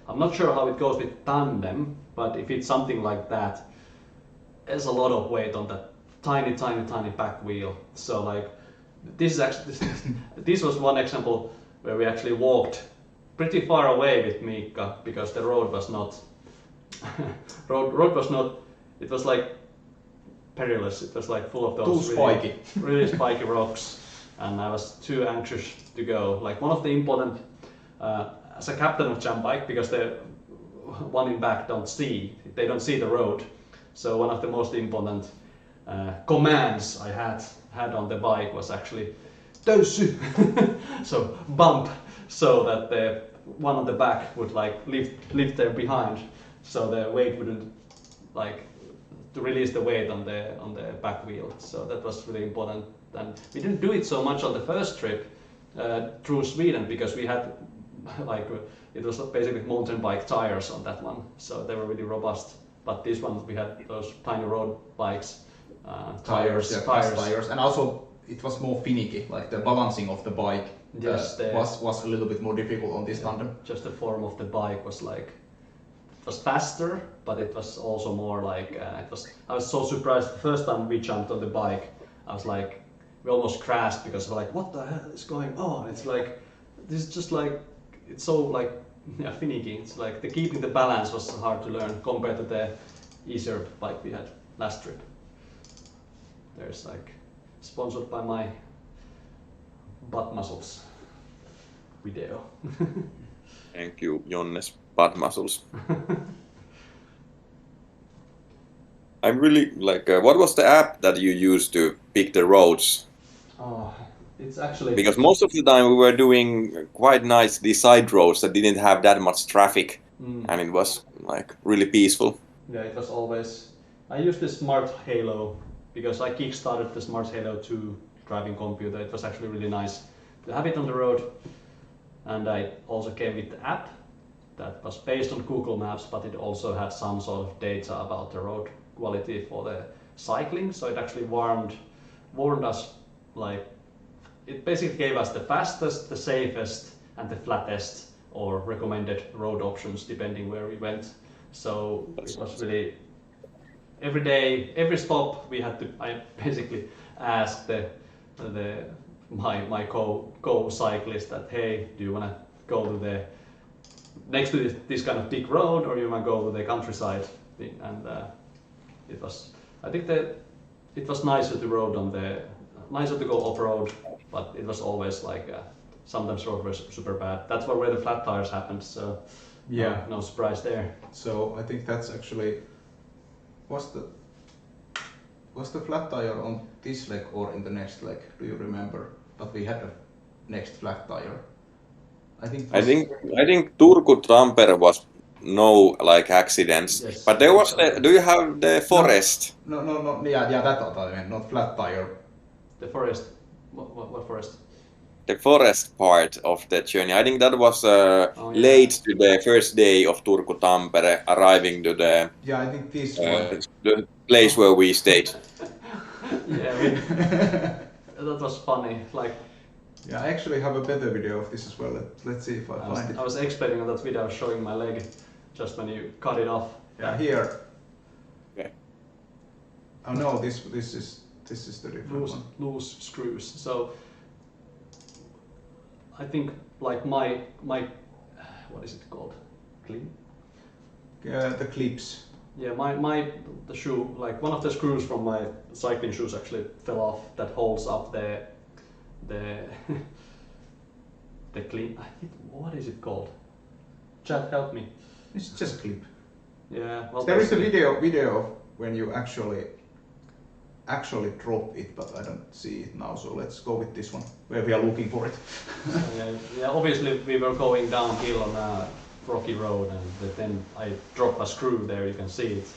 I'm not sure how it goes with tandem, but if it's something like that, there's a lot of weight on that tiny back wheel. So like this is actually this was one example where we actually walked pretty far away with Miikka because the road was not it was like perilous. It was like full of those really spiky rocks, and I was too anxious to go. Like one of the important, as a captain of JamBike, because the one in back they don't see the road. So one of the most important commands I had on the bike was actually "Tössy," so bump, so that the one on the back would like lift there behind, so the weight wouldn't like. To release the weight on the back wheel, so that was really important. And we didn't do it so much on the first trip through Sweden because we had like it was basically mountain bike tires on that one, so they were really robust. But this one we had those tiny road bikes, tires, and also it was more finicky. Like the balancing of the bike was a little bit more difficult on this tandem. Just the form of the bike was like. Was faster, but it was also more like I was so surprised the first time we jumped on the bike. I was like, we almost crashed because we're like, what the hell is going on? It's like this is just like it's so like finicky. It's like keeping the balance was hard to learn compared to the easier bike we had last trip. There's like sponsored by my butt muscles. video. Thank you, Jonnes butt muscles. I'm really like, what was the app that you used to pick the roads? Oh, it's actually Because most of the time we were doing quite nice these side roads that didn't have that much traffic, and it was like really peaceful. Yeah, it was always. I used the Smart Halo because I kickstarted the Smart Halo 2 driving computer. It was actually really nice to have it on the road, and I also came with the app that was based on Google Maps, but it also had some sort of data about the road quality for the cycling. So it actually warned us, like, it basically gave us the fastest, the safest, and the flattest or recommended road options depending where we went. So it was really every day, every stop we had to. I basically asked my co-cyclist that, hey, do you want to go to the next to this kind of big road, or you want to go to the countryside thing? And it was, I think that it was nicer to go off road, but it was always like sometimes road was super bad. That's where the flat tires happened. So yeah, no surprise there. So I think that's actually was the flat tire on this leg or in the next leg? Do you remember? But we had a next flat tire. I think Turku-Tampere was no like accidents, Yes. but there was the. Do you have the forest? No. Yeah, that what I meant, not flat tire. The forest. What forest? The forest part of the journey. I think that was late to the first day of Turku-Tampere, arriving to the Yeah, I think this one. the place where we stayed. Yeah, that was funny. Like, yeah, I actually have a better video of this as well. Let's see if I find it. I was expecting that video showing my leg just when you cut it off. Yeah, here. Okay. Oh no, this is the different one. Loose screws. So I think like my what is it called? Clip? The clips. Yeah, the shoe, like one of the screws from my cycling shoes actually fell off that holds up the clip. What is it called? Chat, help me. It's just clip. Yeah. Well, there is a video of when you actually drop it, but I don't see it now. So let's go with this one where we are looking for it. yeah. Obviously, we were going downhill on a rocky road, and then I dropped a screw there. You can see it.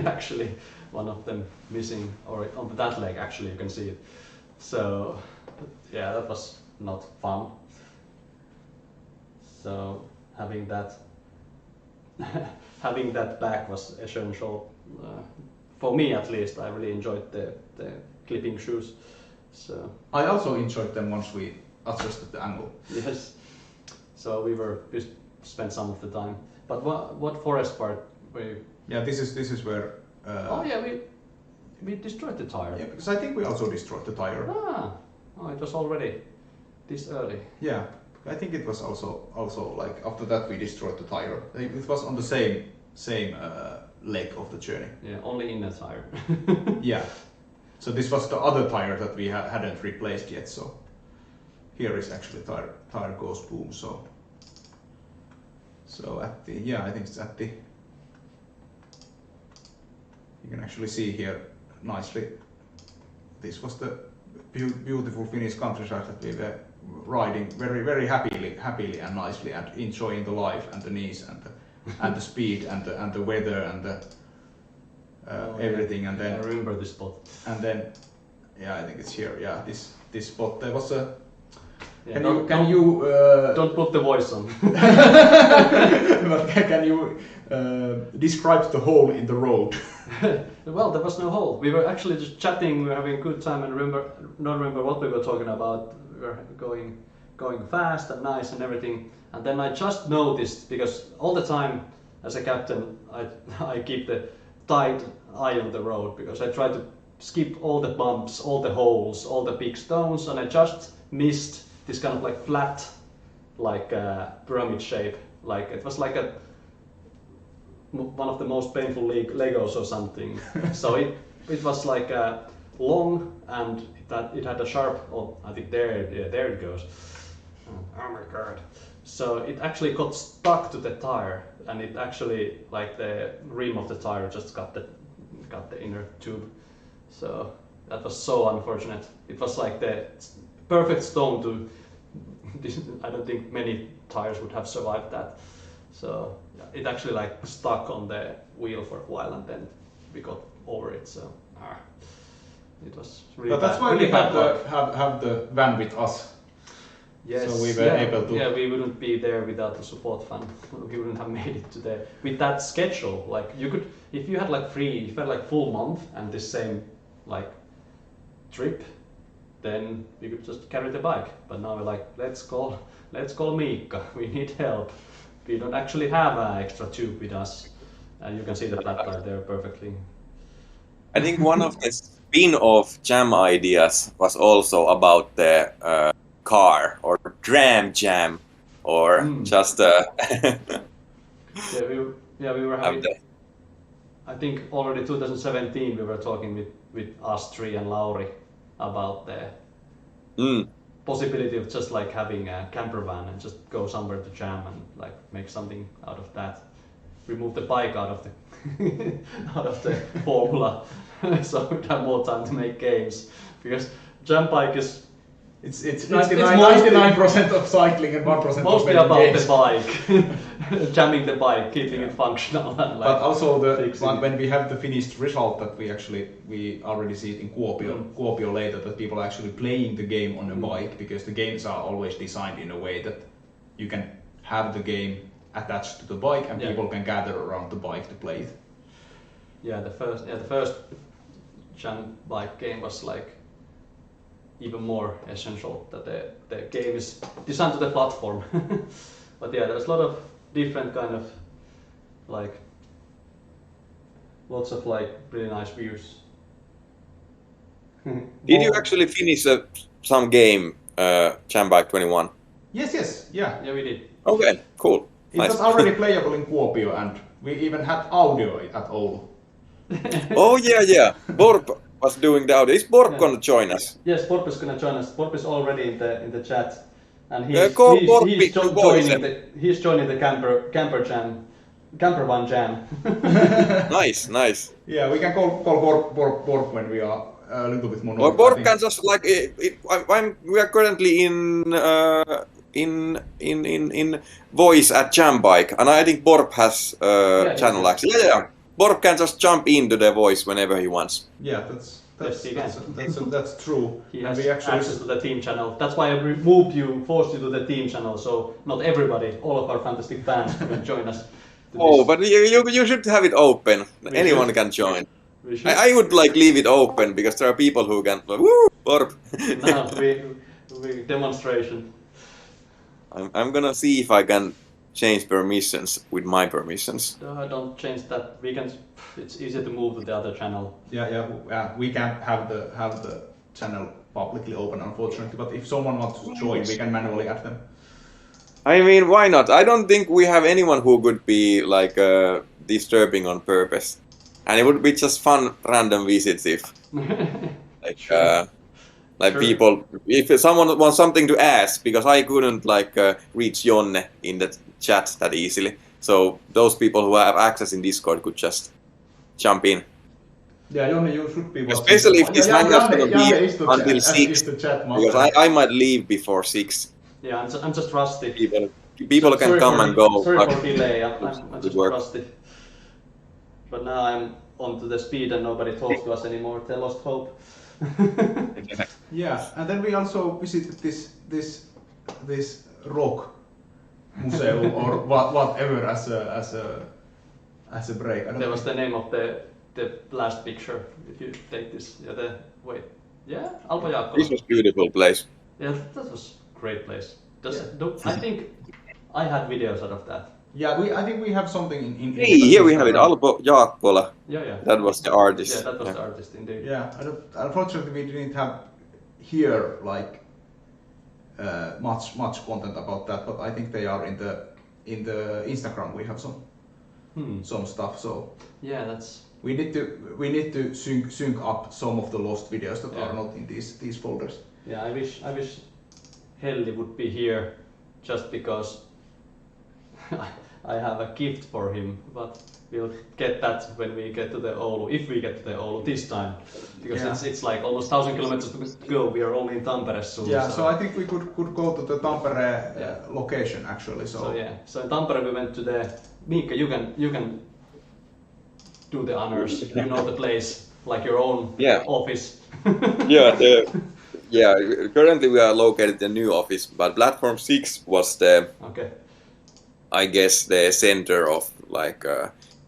Actually, one of them missing, or on that leg. Actually, you can see it. So, yeah, that was not fun. So having that back was essential. For me at least, I really enjoyed the clipping shoes. So I also enjoyed them once we adjusted the angle. Yes. So we spent some of the time. But what forest part were you? Yeah, this is where. Oh yeah, we destroyed the tire. Yeah, because I think we also destroyed the tire. It was already this early. Yeah, I think it was also like after that we destroyed the tire. It was on the same leg of the journey. Yeah, only in the tire. Yeah. So this was the other tire that we hadn't replaced yet. So here is actually tire goes boom. So at the I think it's at the. You can actually see here nicely. This was the beautiful Finnish countryside that we were riding very happily and nicely, and enjoying the life and the knees and the speed and the weather and the everything. And then I remember this spot. And then I think it's here. Yeah, this spot. There was a. Yeah, Can you don't put the voice on. But can you describe the hole in the road? Well, there was no hole. We were actually just chatting. We were having a good time, and not remember what we were talking about. We were going fast and nice and everything. And then I just noticed, because all the time as a captain, I keep the tight eye on the road, because I try to skip all the bumps, all the holes, all the big stones, and I just missed this kind of like flat, like pyramid shape. Like it was like one of the most painful Legos or something. So it was like long, and it had a sharp. Oh, I think there it goes. Oh my god. So it actually got stuck to the tire, and it actually, like, the rim of the tire just got the inner tube. So that was so unfortunate. It was like the perfect stone to. I don't think many tires would have survived that. So yeah, it actually like stuck on the wheel for a while, and then we got over it. So it was really But that's bad. why Really we bad luck. have the van with us. Yes, So we were able to. Yeah, we wouldn't be there without the support fan. We wouldn't have made it to there. With that schedule, like you could, if you had like if you had like full month and this same like trip, then we could just carry the bike. But now we're like, let's call Miikka. We need help. We don't actually have an extra tube with us, and you can see the flat tire there perfectly. I think one of the spin-off Jam ideas was also about the car or Dram Jam or just we were having. I think already 2017 we were talking with us three and Lauri about the possibility of just like having a camper van and just go somewhere to jam and like make something out of that. Remove the bike out of the out of the formula, so we'd have more time to make games. Because JamBike is It's it's 99% of cycling and 1% of mostly making about games. the bike, jamming the bike, keeping it functional, and like. But also fixing when we have the finished result that we already see it in Kuopio later, that people are actually playing the game on a bike, because the games are always designed in a way that you can have the game attached to the bike and people can gather around the bike to play it. Yeah, the first JamBike game was like even more essential, that the game is designed to the platform. But yeah, there's a lot of different kind of like lots of like really nice views. Did you actually finish some game, JamBike 21? Yes, yeah. Yeah, we did. Okay, cool. It Nice. was already playable in Kuopio, and we even had audio at Oulu. Oh yeah. Borp was doing the audio. Is Borp gonna join us? Yes, Borp is gonna join us. Borp is already in the chat, and Call Borp he's to voice joining the camper van jam. Nice. Yeah, we can call Borp when we are a little bit more. Or Borp can just like we are currently in voice at JamBike, and I think Borp has channel access. Yeah. Borp can just jump into the voice whenever he wants. Yeah, that's true. He has access to the team channel. That's why I forced you to the team channel, so not everybody, all of our fantastic fans, can join us. But you should have it open. Anyone can join. I would like leave it open, because there are people who can like, woo, Borp. Now we demonstration. I'm gonna see if I can change permissions with my permissions. No, don't change that. We can. It's easier to move to the other channel. Yeah. We can't have the channel publicly open, unfortunately. But if someone wants to join, we can manually add them. I mean, why not? I don't think we have anyone who could be like disturbing on purpose, and it would be just fun random visits if, like Sure. people. If someone wants something to ask, because I couldn't like reach Jonne in the chat that easily, so those people who have access in Discord could just jump in. Yeah, Jonne, you should be watching. Especially if this hangout's gonna be until 6, because because I might leave before 6. Yeah, I'm just rusty. People can Sorry come for and go. Sorry like, for delay. I'm just work. rusty. But now I'm onto the speed and nobody talks to us anymore. They lost hope. Yeah, and then we also visited this rock museum or whatever as a break. That was the name of the last picture. If you take this, Alpo Jaakkola. This was a beautiful place. Yeah, that was a great place. I think I had videos out of that. Yeah, I think we have something in Hey, here we have it, Alpo Jaakkola. Yeah. That was the artist. Yeah, that was the artist indeed. Yeah, unfortunately we didn't have here like much content about that, but I think they are in the Instagram. We have some stuff. So yeah, that's. We need to sync up some of the lost videos that are not in these folders. Yeah, I wish Helli would be here just because I have a gift for him, but we'll get that when we get to the Oulu, if we get to the Oulu this time, because it's like almost 1,000 kilometers to go. We are only in Tampere soon. Yeah, so I think we could go to the Tampere location actually. So in Tampere we went to the Miikka. You can do the honors. You know the place like your own office. Currently we are located in the new office, but Platform 6 was I guess the center of like,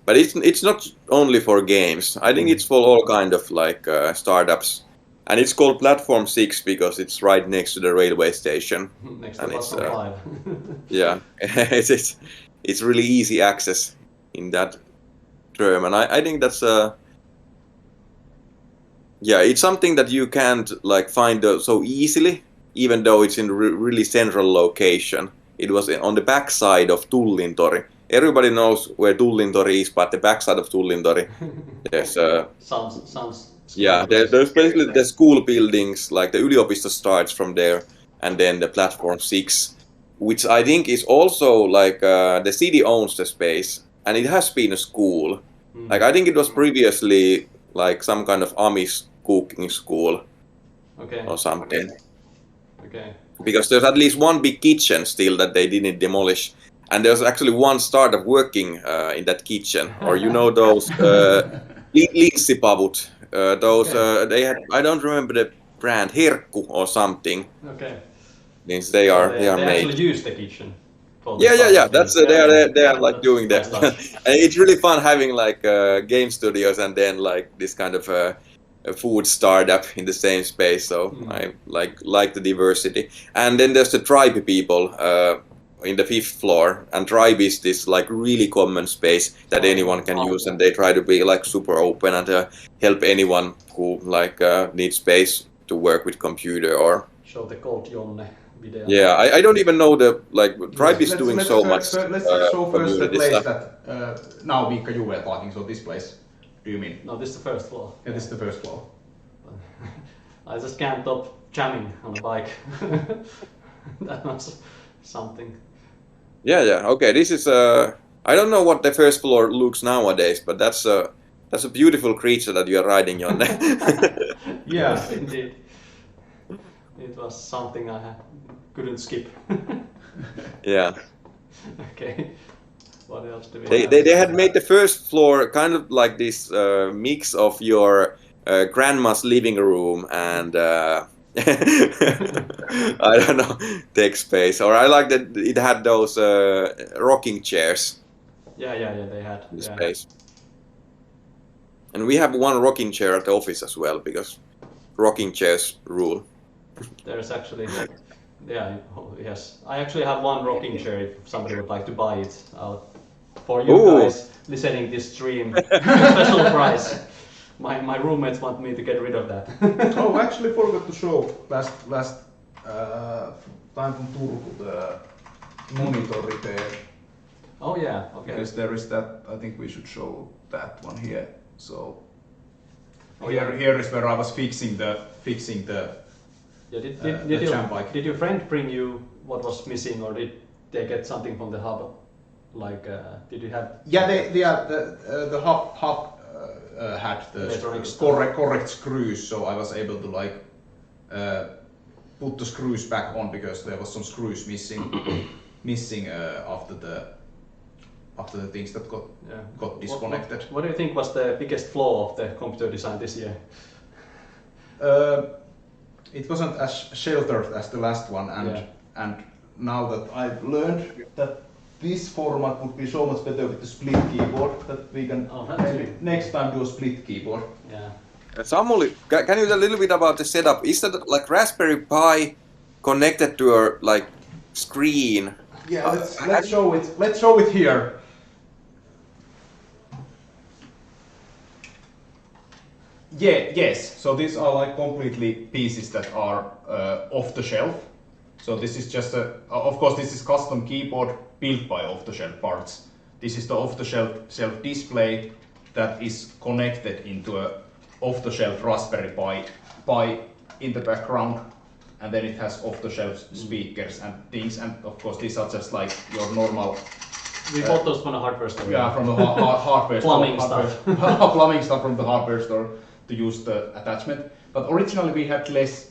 but it's not only for games. I think it's for all kind of like startups, and it's called Platform 6 because it's right next to the railway station. Next to Platform 5. It's really easy access in that term, and I think that's it's something that you can't like find so easily, even though it's in a really central location. It was on the backside of Tullintori. Everybody knows where Tullintori is, but the backside of Tullintori, there's sounds. Yeah, there's basically the school buildings, like the yliopisto starts from there, and then the Platform 6, which I think is also like the city owns the space, and it has been a school. Like I think it was previously like some kind of Amish cooking school or something. Okay. Because there's at least one big kitchen still that they didn't demolish, and there's actually one startup working in that kitchen. Or you know those linssipavut, they had, I don't remember the brand, Herkku or something. Okay. Means they are they made. Actually use the kitchen. Yeah. That's they are like doing that. And it's really fun having like game studios and then like this kind of a food startup in the same space. So I like the diversity. And then there's the tribe people in the 5th floor. And tribe is this like really common space that anyone can use, and they try to be like super open and help anyone who like needs space to work with computer or. Show the Cold Jonne video. Yeah, I don't even know the like tribe is doing so much. Let's show first the place stuff. That now Miikka you were talking. So this place. Do you mean? No, this is the first floor. Yeah, this is the first floor. I just can't stop jamming on a bike. That was something. Yeah. Okay, this is I don't know what the first floor looks nowadays, but that's a beautiful creature that you are riding on. Yes, indeed. It was something I couldn't skip. Yeah. Okay. What else do we have? They had made the first floor kind of like this mix of your grandma's living room and I don't know, tech space. Or I like that it had those rocking chairs. Yeah, they had. In space. And we have one rocking chair at the office as well, because rocking chairs rule. There's actually, yes. I actually have one rocking chair if somebody would like to buy it. For you guys listening this stream, special price. My roommates want me to get rid of that. Oh, I actually forgot to show last time from Turku the monitor repair. Oh yeah, okay. Because there is that, I think we should show that one here. So here is where I was fixing the JamBike. Did your friend bring you what was missing, or did they get something from the hub? Like, did you have? Yeah, the hub had the correct screws, so I was able to like put the screws back on because there was some screws missing after the things that got disconnected. What do you think was the biggest flaw of the computer design this year? It wasn't as sheltered as the last one, and now that I've learned that this format would be so much better with the split keyboard, that we can maybe next time do a split keyboard. Yeah. Samuli, can you tell a little bit about the setup? Is that like Raspberry Pi connected to your like screen? Yeah, let's show it. Let's show it here. Yeah, yes. So these are like completely pieces that are off the shelf. So this is just of course this is custom keyboard built by off-the-shelf parts. This is the off-the-shelf display that is connected into a off-the-shelf Raspberry Pi in the background. and then it has off-the-shelf speakers and things, and of course these are just like your normal. We bought those from the hardware store. Yeah, from the hardware store. Plumbing stuff. Plumbing stuff from the hardware store to use the attachment. But originally we had less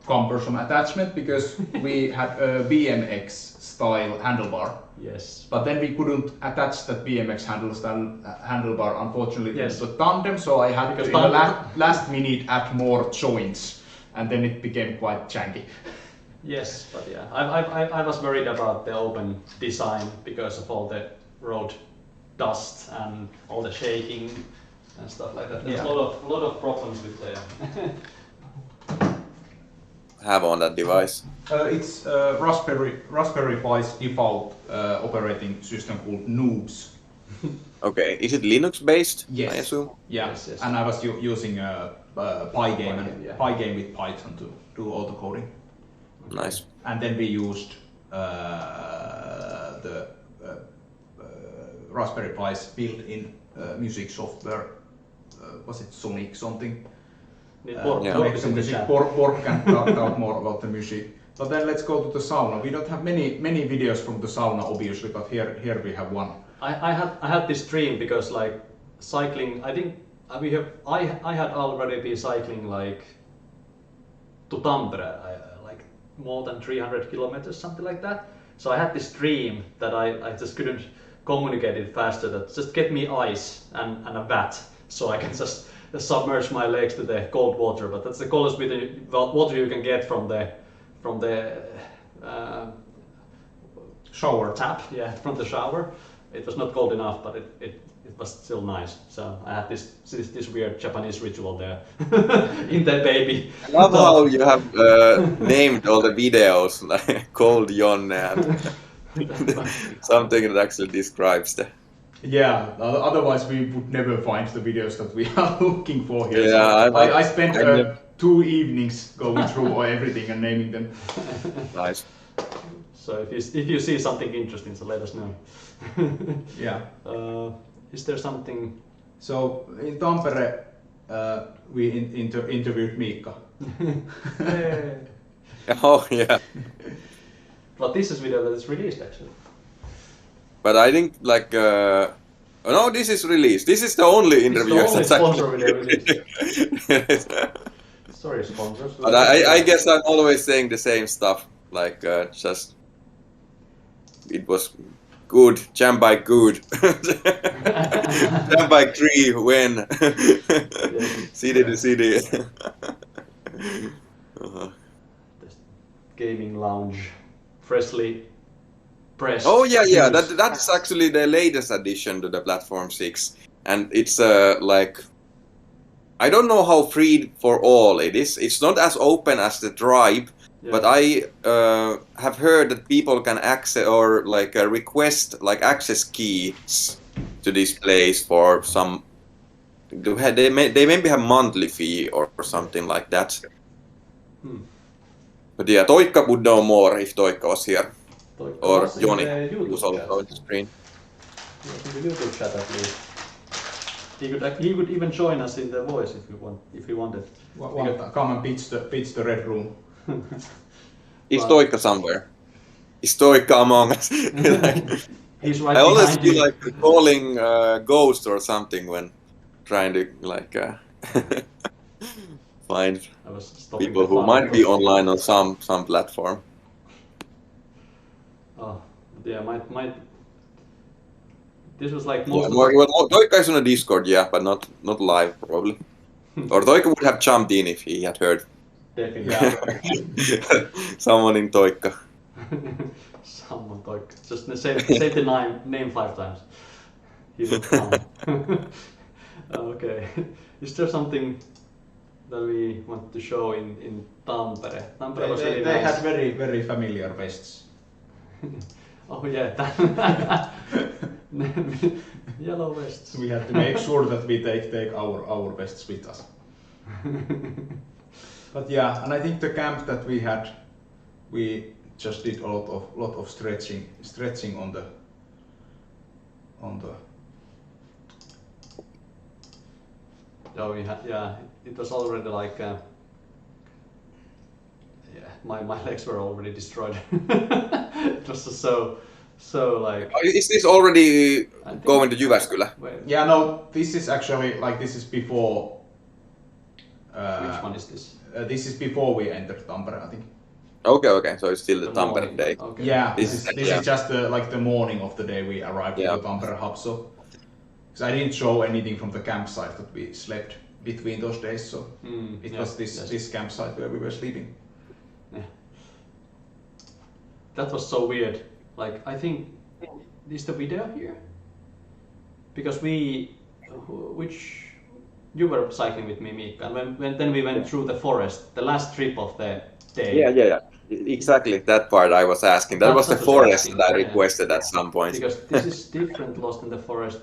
cumbersome attachment because we had a BMX style handlebar. Yes. But then we couldn't attach that BMX handlebar, unfortunately, Yes. to the tandem, so I had to, in the last minute, add more joints, and then it became quite janky. Yes, but yeah, I was worried about the open design because of all the road dust and all the shaking and stuff like that. There's a lot of problems with the Have on that device. It's Raspberry Pi's default operating system called Noobs. Okay, is it Linux based? Yes. I assume. Yeah, Yes, yes. and I was using a Pygame yeah. Pygame with Python to do autocoding. Nice. And then we used the Raspberry Pi's built-in music software. Was it Sonic something? Borg Make some music. Borg can talk more about the music. But then let's go to the sauna. We don't have many videos from the sauna, obviously, but here we have one. I had this dream because like cycling. I think I had already been cycling like to Tampere, like more than 300 kilometers, something like that. So I had this dream that I just couldn't communicate it faster. That just get me ice and a vat, so I can just submerge my legs to the cold water. But that's the coldest water you can get from the Shower tap. Yeah, from the shower. It was not cold enough, but it was still nice. So I had this weird Japanese ritual there in the baby. I love how you have named all the videos like Cold Jonne and something that actually describes the. Yeah, otherwise we would never find the videos that we are looking for here. Yeah, so I spent 2 evenings going through everything and naming them. Nice. So if you see something interesting, so let us know. Yeah. Is there something? So in Tampere, we interviewed Miikka. Oh yeah. But this is video that is released actually. But I think like no, this is released. This is the only interview. It's the only sponsor video released. Sorry, sponsors. But I guess I'm always saying the same stuff. Like just it was good. JamBike good. JamBike 3 win. City to city. Gaming lounge, freshly pressed. Oh yeah. That's actually the latest addition to the Platform 6, and it's like I don't know how free for all it is. It's not as open as the Drive, but I have heard that people can access or like request like access keys to this place for some. They maybe have monthly fee or something like that. But yeah, Toikka would know more if Toikka was here. Or Joni, who's also on the screen. In the YouTube chat at least. He could even join us in the voice if he wanted. Come and pitch the red room. Is Toikka somewhere? Is Toikka among us? He's right I always behind feel you. like calling Ghost or something when trying to like find people who might be online on some platform. Oh, yeah, might. This was like Yeah, most. Toikka is on a Discord, yeah, but not live probably. Or Toikka would have jumped in if he had heard. Definitely. Someone in Toikka. Someone Toikka. Just say the name 5 times. He will come. Okay. Is there something that we want to show in Tampere? Tampere was really They nice. had very familiar vests. Oh yeah, yellow vests. We had to make sure that we take our vests with us. But yeah, and I think the camp that we had, we just did a lot of stretching on the. Oh, we had, yeah, it was already like my legs were already destroyed. It was just so like. Is this already I think- going to Jyväskylä? Wait, Yeah, no, this is actually like this is before. which one is this? This is before we entered Tampere, I think. Okay, so it's still the Tampere morning. day. Okay. Yeah, This this is- is just like the morning of the day we arrived Yeah. to the Tampere hub. So, because I didn't show anything from the campsite that we slept between those days, so it yeah, was this campsite where we were sleeping. That was so weird. Like, I think, is the video here? Because you were cycling with me, Miikka, and then we went through the forest, the last trip of the day. Yeah. Exactly that part I was asking. That That's was the what I was forest asking, that I yeah. requested at some point. Because this is different, Lost in the Forest.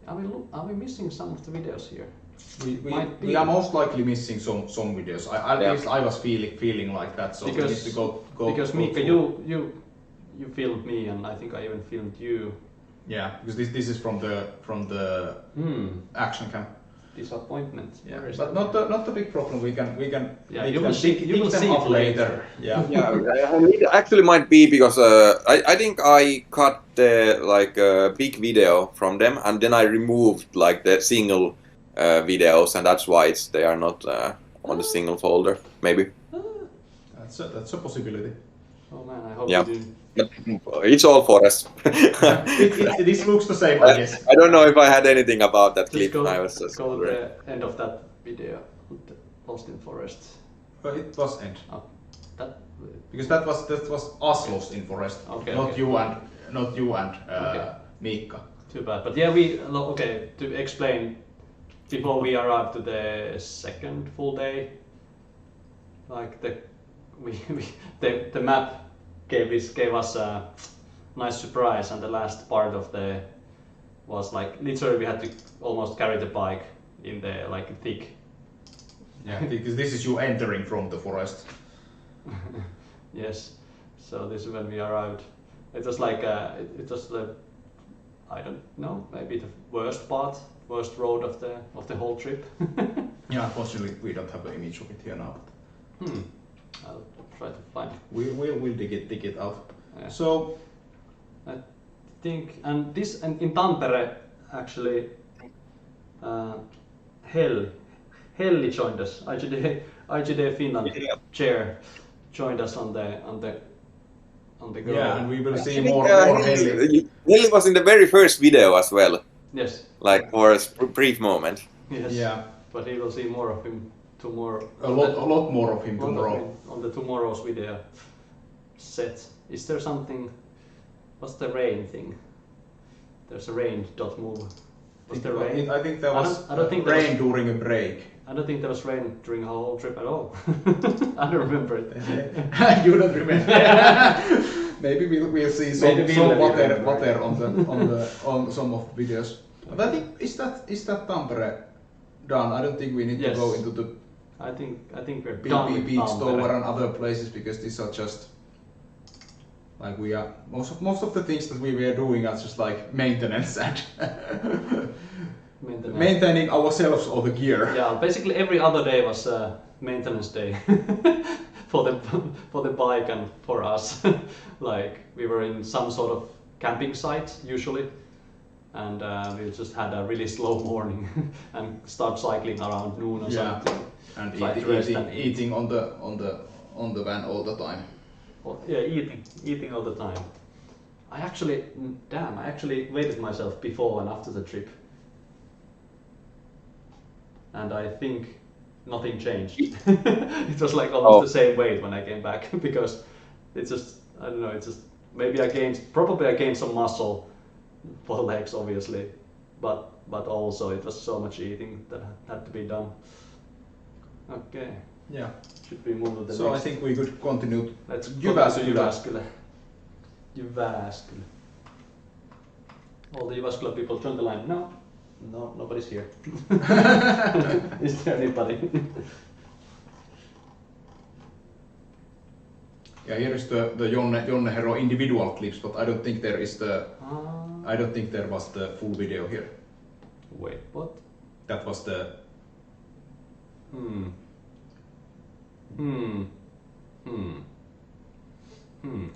Are we missing some of the videos here? Might be. We are most likely missing some videos. At Yeah. least I was feeling like that. So we need to go. Because go Miikka, through. you filmed me, and I think I even filmed you. Yeah, because this is from the action cam. Disappointment. Yeah, Where is but that? not a big problem. We can Yeah, we you can will see- dig you will them see up it later. Yeah. Yeah, and it actually might be because I think I cut the big video from them and then I removed like the single videos and that's why they are not on the single folder. Maybe. That's a possibility. Oh man, I hope Yeah. you do. But it's all forest. This looks the same, I guess. I don't know if I had anything about that Just clip. go, I was just go to the end of that video, Lost in Forest. But it was end. Oh, that. Because that was us lost in forest, Okay, not okay. you and Okay. Miikka. Too bad, but yeah, to explain, before we arrived to the second full day, like the map gave us a nice surprise, and the last part of the was like literally we had to almost carry the bike in the like thick. Yeah, because this is you entering from the forest. Yes, so this is when we arrived. It was like it was the, I don't know, maybe the worst road of the whole trip. Yeah, unfortunately we don't have an image of it here now. I'll try to find. We'll dig it out. Yeah. So I think, and in Tampere actually, Helli joined us. IGD Finland chair joined us on the go. yeah, and we will see I more think, Helli. Helli was in the very first video as well, Yes. like for a brief moment. Yes. Yeah, But he will see more of him tomorrow. a lot more of him Lot of tomorrow. him on the tomorrow's video set. Is there something? What's the rain thing? There's a rain dot move. Was there rain? I think there was I don't think there rain during a break. I don't think there was rain during our whole trip at all. I don't remember it. You don't remember? Maybe we'll see Maybe some we'll remember. water on some of the videos. But I think is that Tampere done? I don't think we need Yes. to go into the I think we're done with beach Tampere. tower and other places because these are just like we are most of the things that we were doing are just like maintenance and Maintenance. maintaining ourselves or the gear. Yeah, basically every other day was maintenance day for the bike and for us. Like we were in some sort of camping site usually, and we just had a really slow morning and start cycling around noon or Yeah. something. And Try to rest and eat. eating on the van all the time. Yeah, eating all the time. I actually weighed myself before and after the trip, and I think nothing changed. It was like almost the same weight when I came back because it's just, I don't know, it's just maybe I gained some muscle for legs obviously, but also it was so much eating that had to be done. Okay, Yeah. should we move to the So next? I think we could continue. Let's Jyväskylä. go to Jyväskylä. All the Jyväskylä people join the line. No, nobody's here. Is there anybody? Yeah, here is the Jonne Hero individual clips, but I don't think there is I don't think there was the full video here. Wait, what? That was the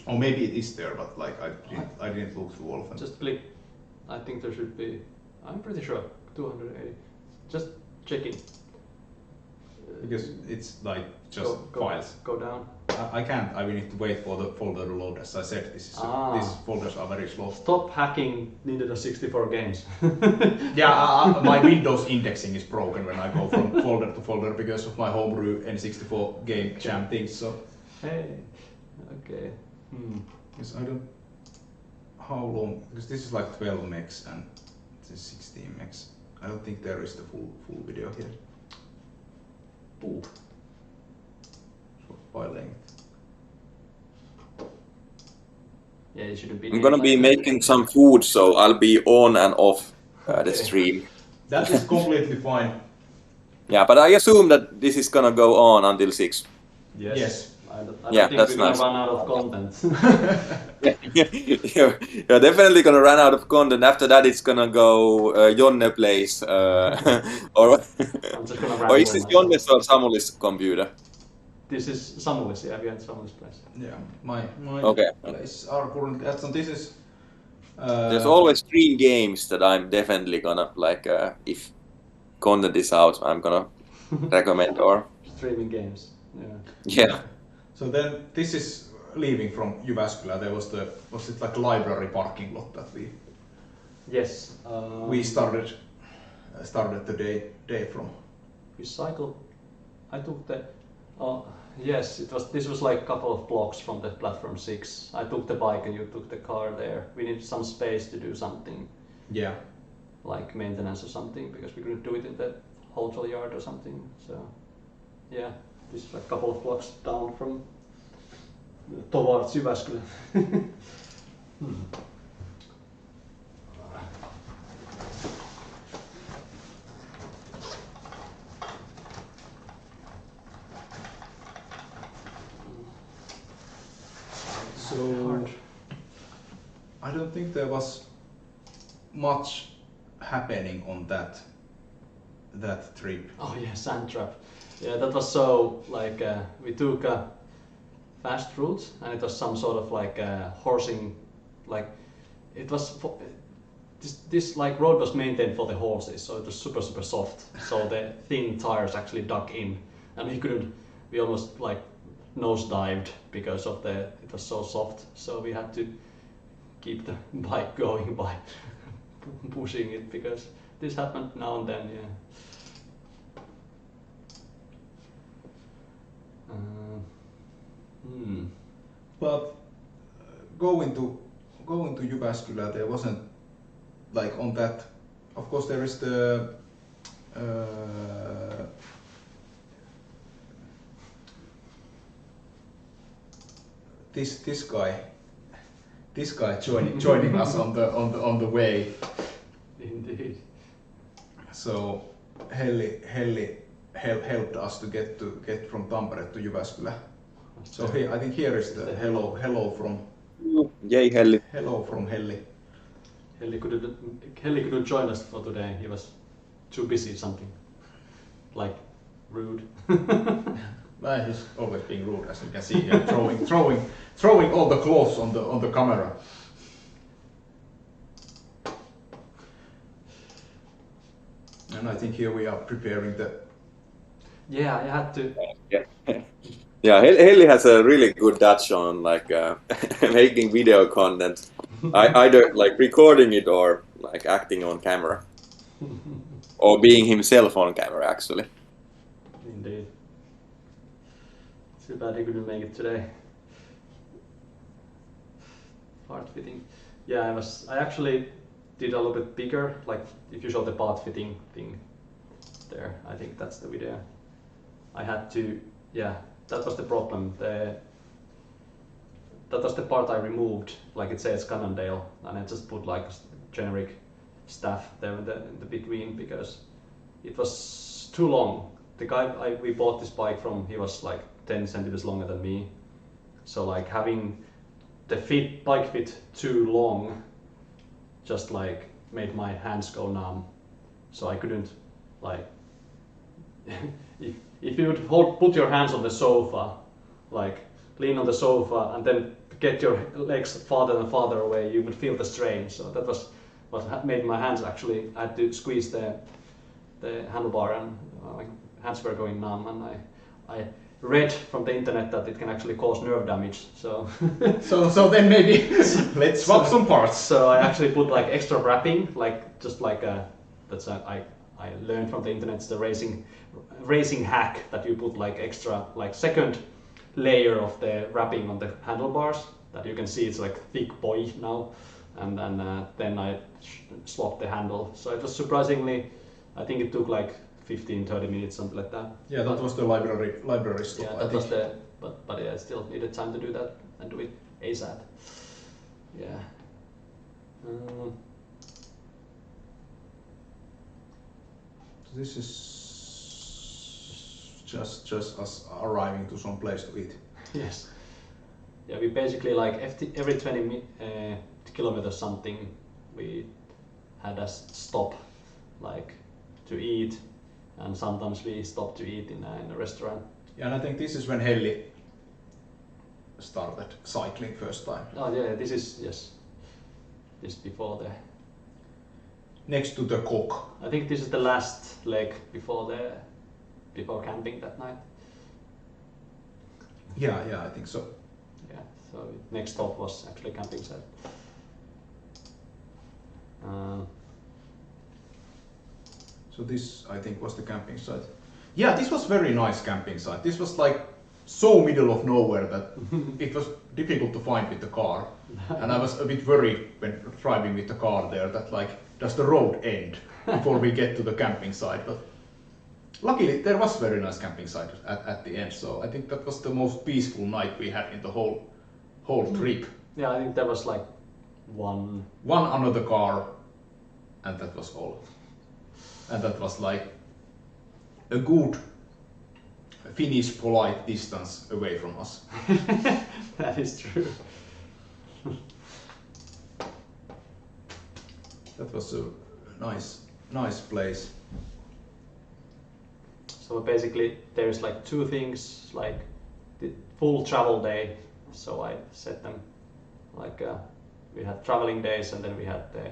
Or maybe it is there, but like I didn't look through all of them. Just click. I think there should be. I'm pretty sure 280. Just checking. Because it's like just files. Go down. I can't. I will need to wait for the folder to load. As I said, these folders are very slow. Stop hacking Nintendo 64 games. Yeah, my Windows indexing is broken when I go from folder to folder because of my homebrew N64 game jam things. So. Hey. Okay. Because I don't. How long? Because this is like 12 megs and this is 16 megs. I don't think there is the full video here. Ooh. So file length. Yeah, it shouldn't be. I'm gonna be making some food, so I'll be on and off the stream. That is completely fine. Yeah, but I assume that this is gonna go on until 6. Yes. I don't Yeah, think that's we're gonna nice. run out of content. You're definitely gonna run out of content. After that, it's gonna go Jonne plays, or I'm just gonna or is ramble this myself. Jonne's or Samuli's computer? This is Samuel's, yeah, we had Samuel's place. Yeah, my Okay. place are currently. So this is. There's always 3 games that I'm definitely gonna like. If content is out, I'm gonna recommend or Streaming games, yeah. yeah. So then this is leaving from Jyväskylä. There was it like library parking lot that Yes. we started the day from. We cycled. I took the. Yes, it was. This was like a couple of blocks from the platform 6. I took the bike and you took the car there. We needed some space to do something, Yeah. like maintenance or something, because we couldn't do it in the hotel yard or something. So, yeah, this is like a couple of blocks down from towards Jyväskylä. So I don't think there was much happening on that trip. Oh yeah, sand trap. Yeah, that was so like we took a fast route and it was some sort of like horsing, like it was this like road was maintained for the horses, so it was super soft. So the thin tires actually dug in, and we almost like nosedived because of it was so soft. So we had to keep the bike going by pushing it because this happened now and then. Yeah. But going to Jyväskylä, there wasn't like on that. Of course, there is the this guy joining us on the way. Indeed. So Helli helped us to get from Tampere to Jyväskylä. So I think here is the hello from Yay, Helli. hello from Helli. Helli couldn't join us for today. He was too busy something. Like rude. He's always being rude, as you can see here, throwing all the clothes on the camera. And I think here we are preparing the. Yeah, I had to. Yeah. Yeah, Helli has a really good touch on like making video content, either like recording it or like acting on camera, or being himself on camera actually. Indeed. Too bad he couldn't make it today. Part fitting. Yeah, I actually did a little bit bigger. Like if you show the part fitting thing there, I think that's the video. I had to. Yeah. That was the problem. That was the part I removed, like it says Cannondale, and I just put like generic stuff there in the between because it was too long. The guy we bought this bike from, he was like 10 centimeters longer than me, so like having the bike fit too long just like made my hands go numb, so I couldn't like if you would put your hands on the sofa, like lean on the sofa and then get your legs farther and farther away, you would feel the strain. So that was what made my hands actually. I had to squeeze the handlebar, and my hands were going numb. And I read from the internet that it can actually cause nerve damage. So so then maybe let's swap some parts. So I actually put like extra wrapping, like just like I learned from the internet. It's the racing hack that you put like extra, like second layer of the wrapping on the handlebars that you can see it's like thick boy now, and then I swapped the handle. So it was surprisingly, I think it took like 15-30 minutes, something like that. Yeah, that was the library stuff. Yeah, that was but yeah, I still needed time to do that and do it ASAP. Yeah. This is just us arriving to some place to eat. Yes. Yeah, we basically like every 20 kilometers something we had a stop like to eat, and sometimes we stopped to eat in a restaurant. Yeah, and I think this is when Helli started cycling first time. Oh yeah, this is before the. Next to the cock. I think this is the last leg before camping that night. Yeah, I think so. Yeah, so next stop was actually camping site. So this, I think, was the camping site. Yeah, this was very nice camping site. This was like so middle of nowhere that it was difficult to find with the car. And I was a bit worried when driving with the car there that like, does the road end before we get to the camping site? But luckily there was very nice camping site at the end. So I think that was the most peaceful night we had in the whole trip. Yeah, I think there was like one another car, and that was all. And that was like a good Finnish polite distance away from us. That is true. That was a nice place. So basically there's like two things, like the full travel day. So I set them like we had traveling days and then we had the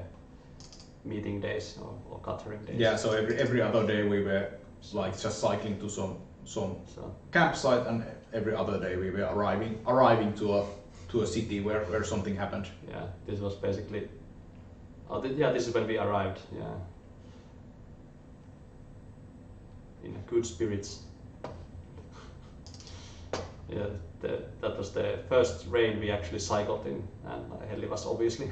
meeting days or catering days. Yeah, so every other day we were like just cycling to some campsite, and every other day we were arriving to a city where something happened. Yeah, this was basically. This is when we arrived. Yeah, in good spirits. Yeah, that was the first rain we actually cycled in, and Helli was obviously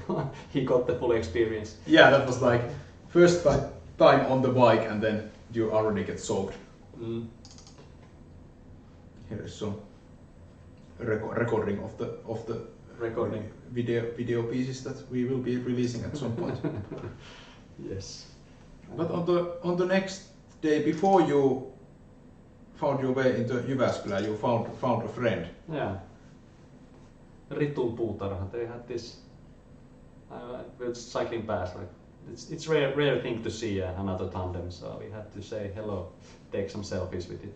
he got the full experience. Yeah, that was like first time on the bike, and then you already get soaked. Mm. Here is some recording of the recording video pieces that we will be releasing at some point. Yes. But on the next day, before you found your way into Jyväskylä, you found a friend. Yeah. Ritun puutarha. They had this. We're cycling past. Like it's rare thing to see another tandem, so we had to say hello, take some selfies with it.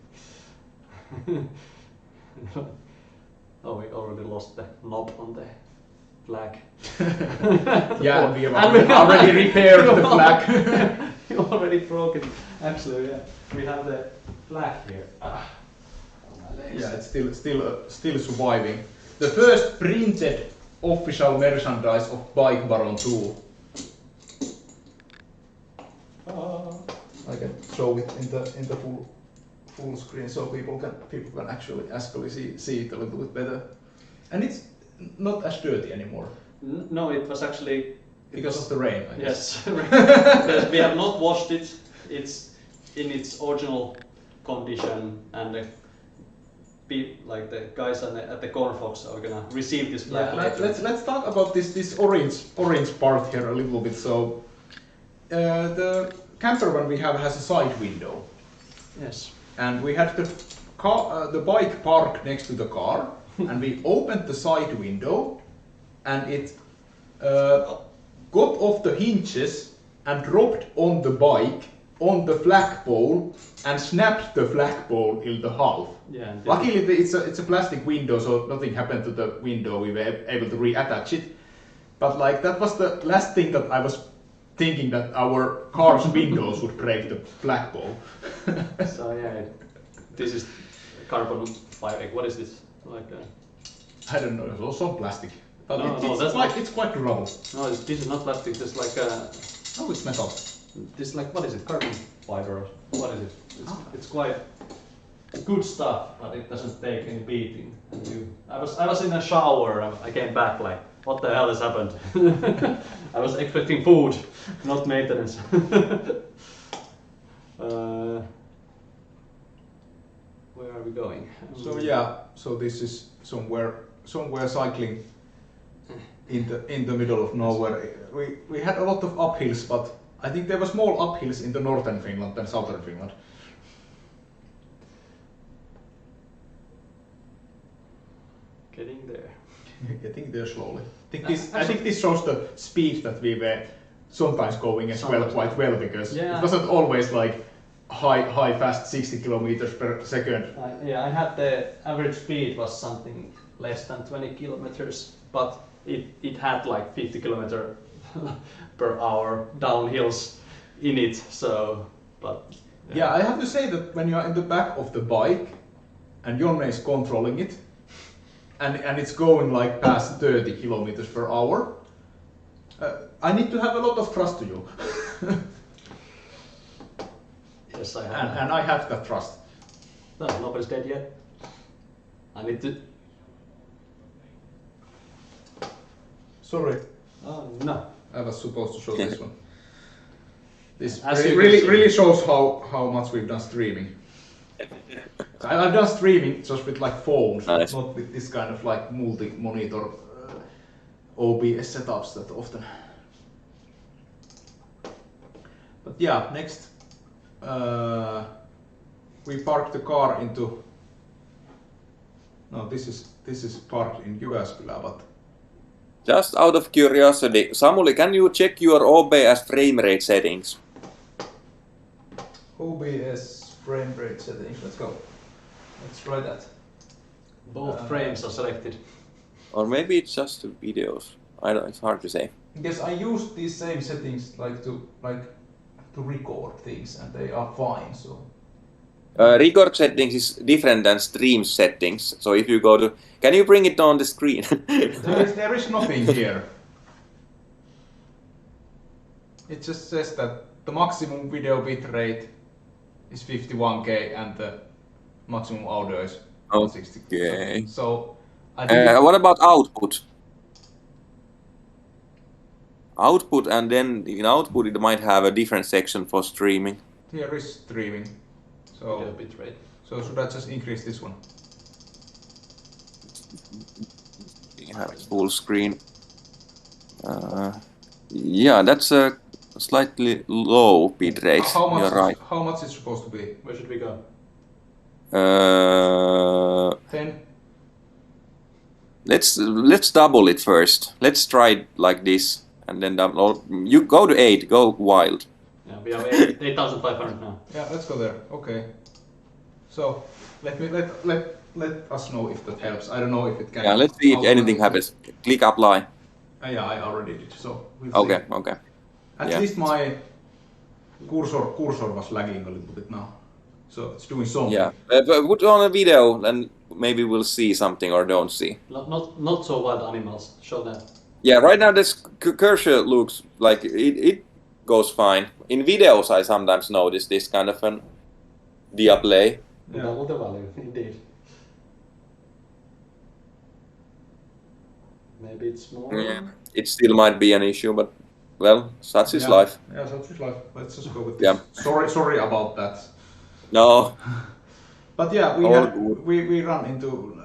Oh, we already lost the knob on the flag. Yeah, we have already repaired the flag. We already broke it. Actually, yeah, we have the flag here. Yeah, it's still surviving. The first printed official merchandise of Bike Baron 2. I can show it in the full screen so people can actually see it a little bit better. And it's not as dirty anymore. No, it was actually because of the rain, I guess. Yes, we have not washed it. It's in its original condition, and the guys at the Corn Fox are gonna receive this flag. Yeah, let's talk about this orange part here a little bit. So the camper van we have has a side window. Yes. And we had the bike parked next to the car, and we opened the side window, and it got off the hinges and dropped on the bike on the flagpole and snapped the flagpole in the half. Yeah. Luckily, it's a plastic window, so nothing happened to the window. We were able to reattach it. But like that was the last thing that I was thinking, that our car's windows would break the flagpole. So yeah, this is carbon fiber. What is this? Like I don't know. It's also plastic. But it's quite durable. no, this is not plastic. It's like Oh, it's metal. this is like, what is it? Carbon fiber. What is it? It's quite good stuff, but it doesn't take any beating. I was in a shower and I came back like, what the hell has happened? I was expecting food, not maintenance. Where are we going? So yeah, so this is somewhere cycling in the middle of nowhere. We had a lot of uphills, but I think there was more uphills in the northern Finland than southern Finland. Getting there. Getting there slowly. I think this shows the speed that we were sometimes going as well, quite well, because it wasn't always like high fast 60 kilometers per second. Yeah, I had the average speed was something less than 20 kilometers, but it had like 50 kilometer per hour downhills in it. So, but yeah, I have to say that when you are in the back of the bike and Jonne is controlling it, and it's going like past 30 kilometers per hour, I need to have a lot of trust to you. Yes, I have. And I have that trust. No, nobody's dead yet. I need to. Sorry. Oh no. I was supposed to show this one. This As you really shows how much we've done streaming. I've done streaming just with like phones, Nice. not with this kind of like multi-monitor OBS setups that often. But yeah, next we parked the car into. No, this is parked in Jyväskylä, but. Just out of curiosity, Samuli, can you check your OBS frame rate settings? OBS frame rate settings. Let's go. Let's try that. Both frames are selected. Or maybe it's just the videos. I don't. It's hard to say. Yes, I use these same settings to record things, and they are fine. So. Record settings is different than stream settings. So if you go to, can you bring it on the screen? There is nothing here. It just says that the maximum video bit rate is 51K and the maximum audio is 160. Okay. So I think What about output? Output, and then in output it might have a different section for streaming. here is streaming. So Video bit rate. So should I just increase this one? You have full screen. Yeah, that's a slightly low bit rate. You're right. How much is supposed to be? Where should we go? 10? Let's double it first. Let's try it like this, and then double. You go to 8. Go wild. Yeah, we have 8,500 now. Yeah, let's go there. Okay. So let us know if that helps. I don't know if it can. Yeah, let's see if anything happens. Click apply. Yeah, I already did. So we'll Okay, see. okay. At Yeah. least my cursor was lagging a little bit now. So it's doing something. Yeah, but put on a video, and maybe we'll see something or don't see. Not so wild animals. Show that. Yeah, right now this cursor looks like it goes fine. In videos, I sometimes notice this kind of an display. Yeah. Double the value, indeed. Maybe it's more. Yeah, it still might be an issue, but well, such is Yeah. life. Yeah, such is life. Let's just go with this. Yeah. Sorry about that. No, But yeah, All good. we run into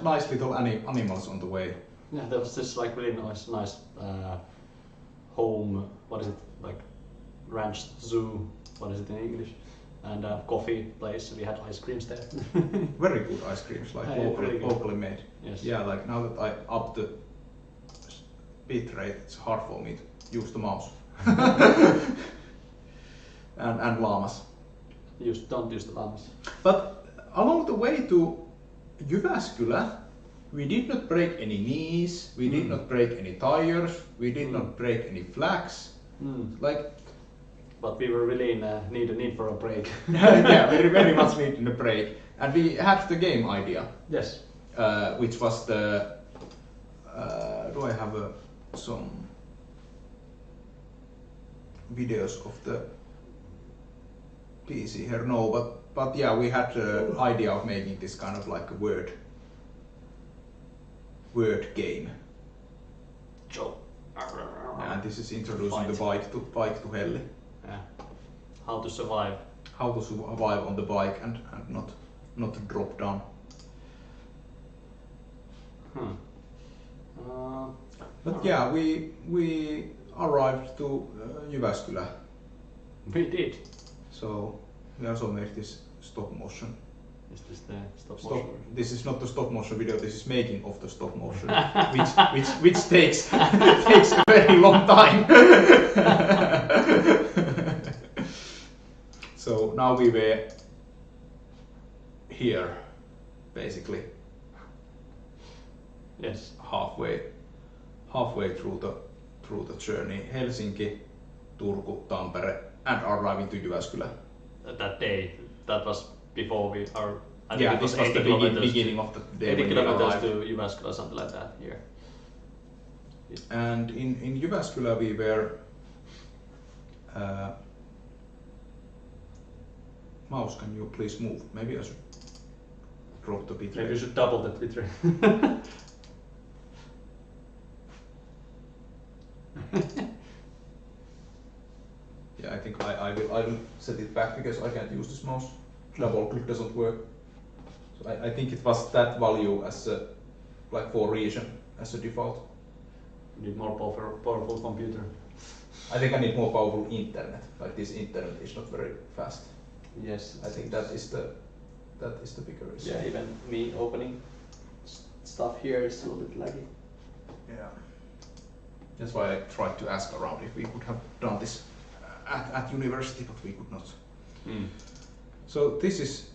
nice little animals on the way. Yeah, there was this like really nice home. What is it like? Ranch zoo. What is it in English? And coffee place. We had ice creams there. Very good ice creams, like Yeah, pretty good. locally made. Yes. Yeah, like now that I up the bit rate, it's hard for me to use the mouse. and llamas. Don't use the llamas. But along the way to Jyväskylä, we did not break any knees, we did not break any tires, we did not break any flags. Like, but we were really in need for a break. yeah, very much needing a break. And we had the game idea. Yes. Which was the. Do I have some videos of the PC here? No, but yeah, we had the idea of making this kind of like a word game. Joe. And this is introducing the bike to Helli. Yeah. How to survive. How to survive on the bike and not drop down. But yeah, we arrived to Jyväskylä. We did. So we also made this stop motion. Is this the stop motion? This is not the stop motion video. This is making of the stop motion, which takes takes a very long time. So now we were here, basically. Yes. Halfway through the journey, Helsinki, Turku, Tampere, and arriving to Jyväskylä. That day, that was before we are. I think Yeah, it was this was 80 the kilometers beginning of the day. 80 when we kilometers arrived. to Jyväskylä, something like that. Here. And in Jyväskylä we were. Mouse, can you please move? Maybe I should drop the bitrate. Maybe you should double the bitrate. Yeah, I think I will set it back because I can't use this mouse. Double click doesn't work. So I think it was that value as a, like for region as a default. You need more powerful computer. I think I need more powerful internet. Like this internet is not very fast. Yes. I think that is the bigger issue. Yeah, even me opening stuff here is a little bit laggy. Yeah. That's why I tried to ask around if we could have done this at university, but we could not. So this is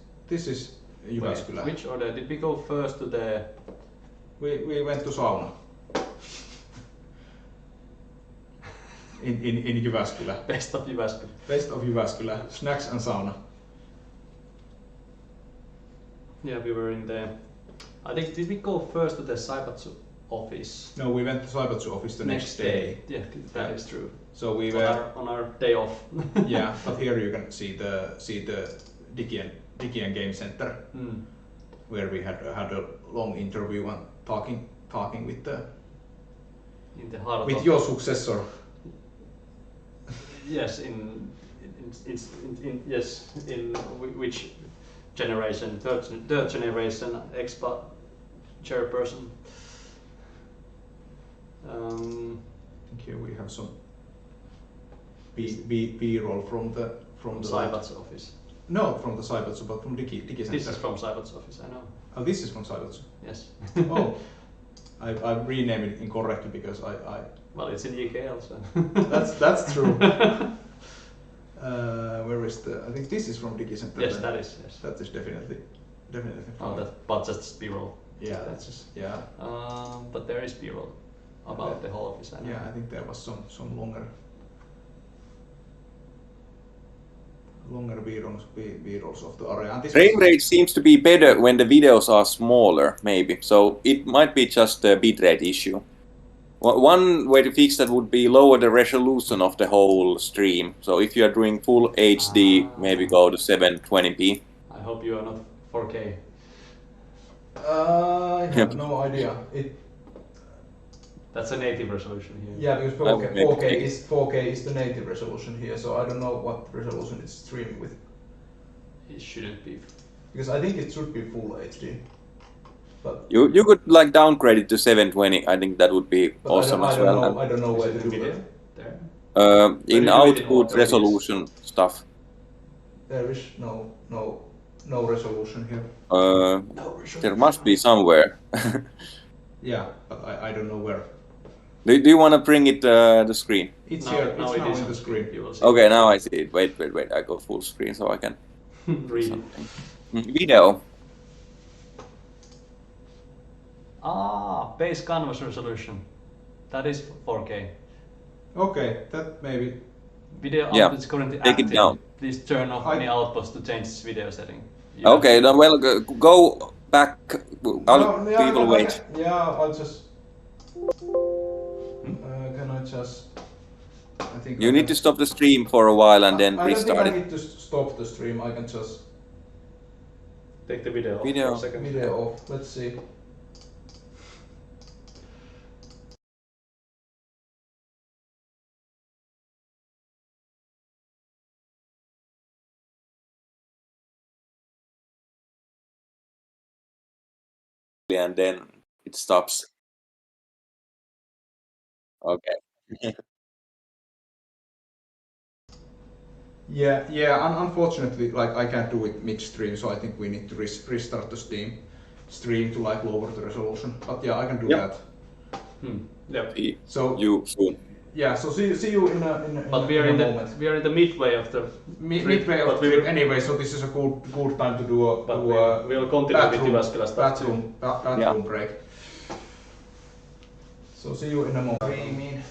Jyväskylä. Which order? Did we go first to the... We went to sauna. in Jyväskylä. Best of Jyväskylä. Best of Jyväskylä. Snacks and sauna. Yeah, we were in the... I think, did we go first to the Saibatsu office? No, we went to Saibatsu office the next day. Yeah, that is true. So we were on our day off. Yeah, but here you can see the Digian Game Center, where we had a long interview and talking with in the heart with of your successor. Yes, in which generation? Third generation expat chairperson. I think here we have some B-roll from the Saibatsu office. No, from the Saibatsu, but from Digi Center. This is from Saibatsu office, I know. Oh, this is from Saibatsu. Yes. Oh, I renamed it incorrectly because I. Well, it's in the UK also. That's true. Where is the? I think this is from Digi Center. Yes, that is. Yes. That is definitely from. Oh, but just B-roll. Yeah, that's just yeah. But there is B-roll about the whole office. I know. Yeah, I think there was some longer B-rolls of the area. And Frame rate seems to be better when the videos are smaller, maybe. So it might be just a bitrate issue. One way to fix that would be lower the resolution of the whole stream. So if you are doing full HD, maybe go to 720p. I hope you are not 4K. I have no idea. That's a native resolution here. Yeah, because 4K is the native resolution here, so I don't know what resolution it's streaming with. It shouldn't be. Because I think it should be full HD. But you could like downgrade it to 720. I think that would be awesome as well. I don't know where to do video it. there. In output resolution stuff. There is no resolution here. There must be somewhere. Yeah, but I don't know where. Do you want to bring it the screen? It's now, here. now It's it now is in on the screen. You will see. Okay, now I see it. Wait. I go full screen so I can do Read. something. Video. Base canvas resolution. That is 4K. Okay, that maybe. Video Yeah, output is currently take it active. down. Please turn off any outputs to change this video setting. Okay, then well, go back. People wait. I'll just. Can I just? I think You need to stop the stream for a while and then I don't think restart I it. need to stop the stream. I can just Take the video off Video. for a second. video off. Let's see. And then it stops. Okay. Yeah. Unfortunately, like I can't do it mid-stream, so I think we need to restart the stream to like lower the resolution. But yeah, I can do that. Yep. See So you soon. yeah, so see you in a But we are in moment. the midway of the Midway of the trip anyway, so this is a good time to do a we'll continue with Jyväskylä stuff too. bathroom break. So see you in a moment.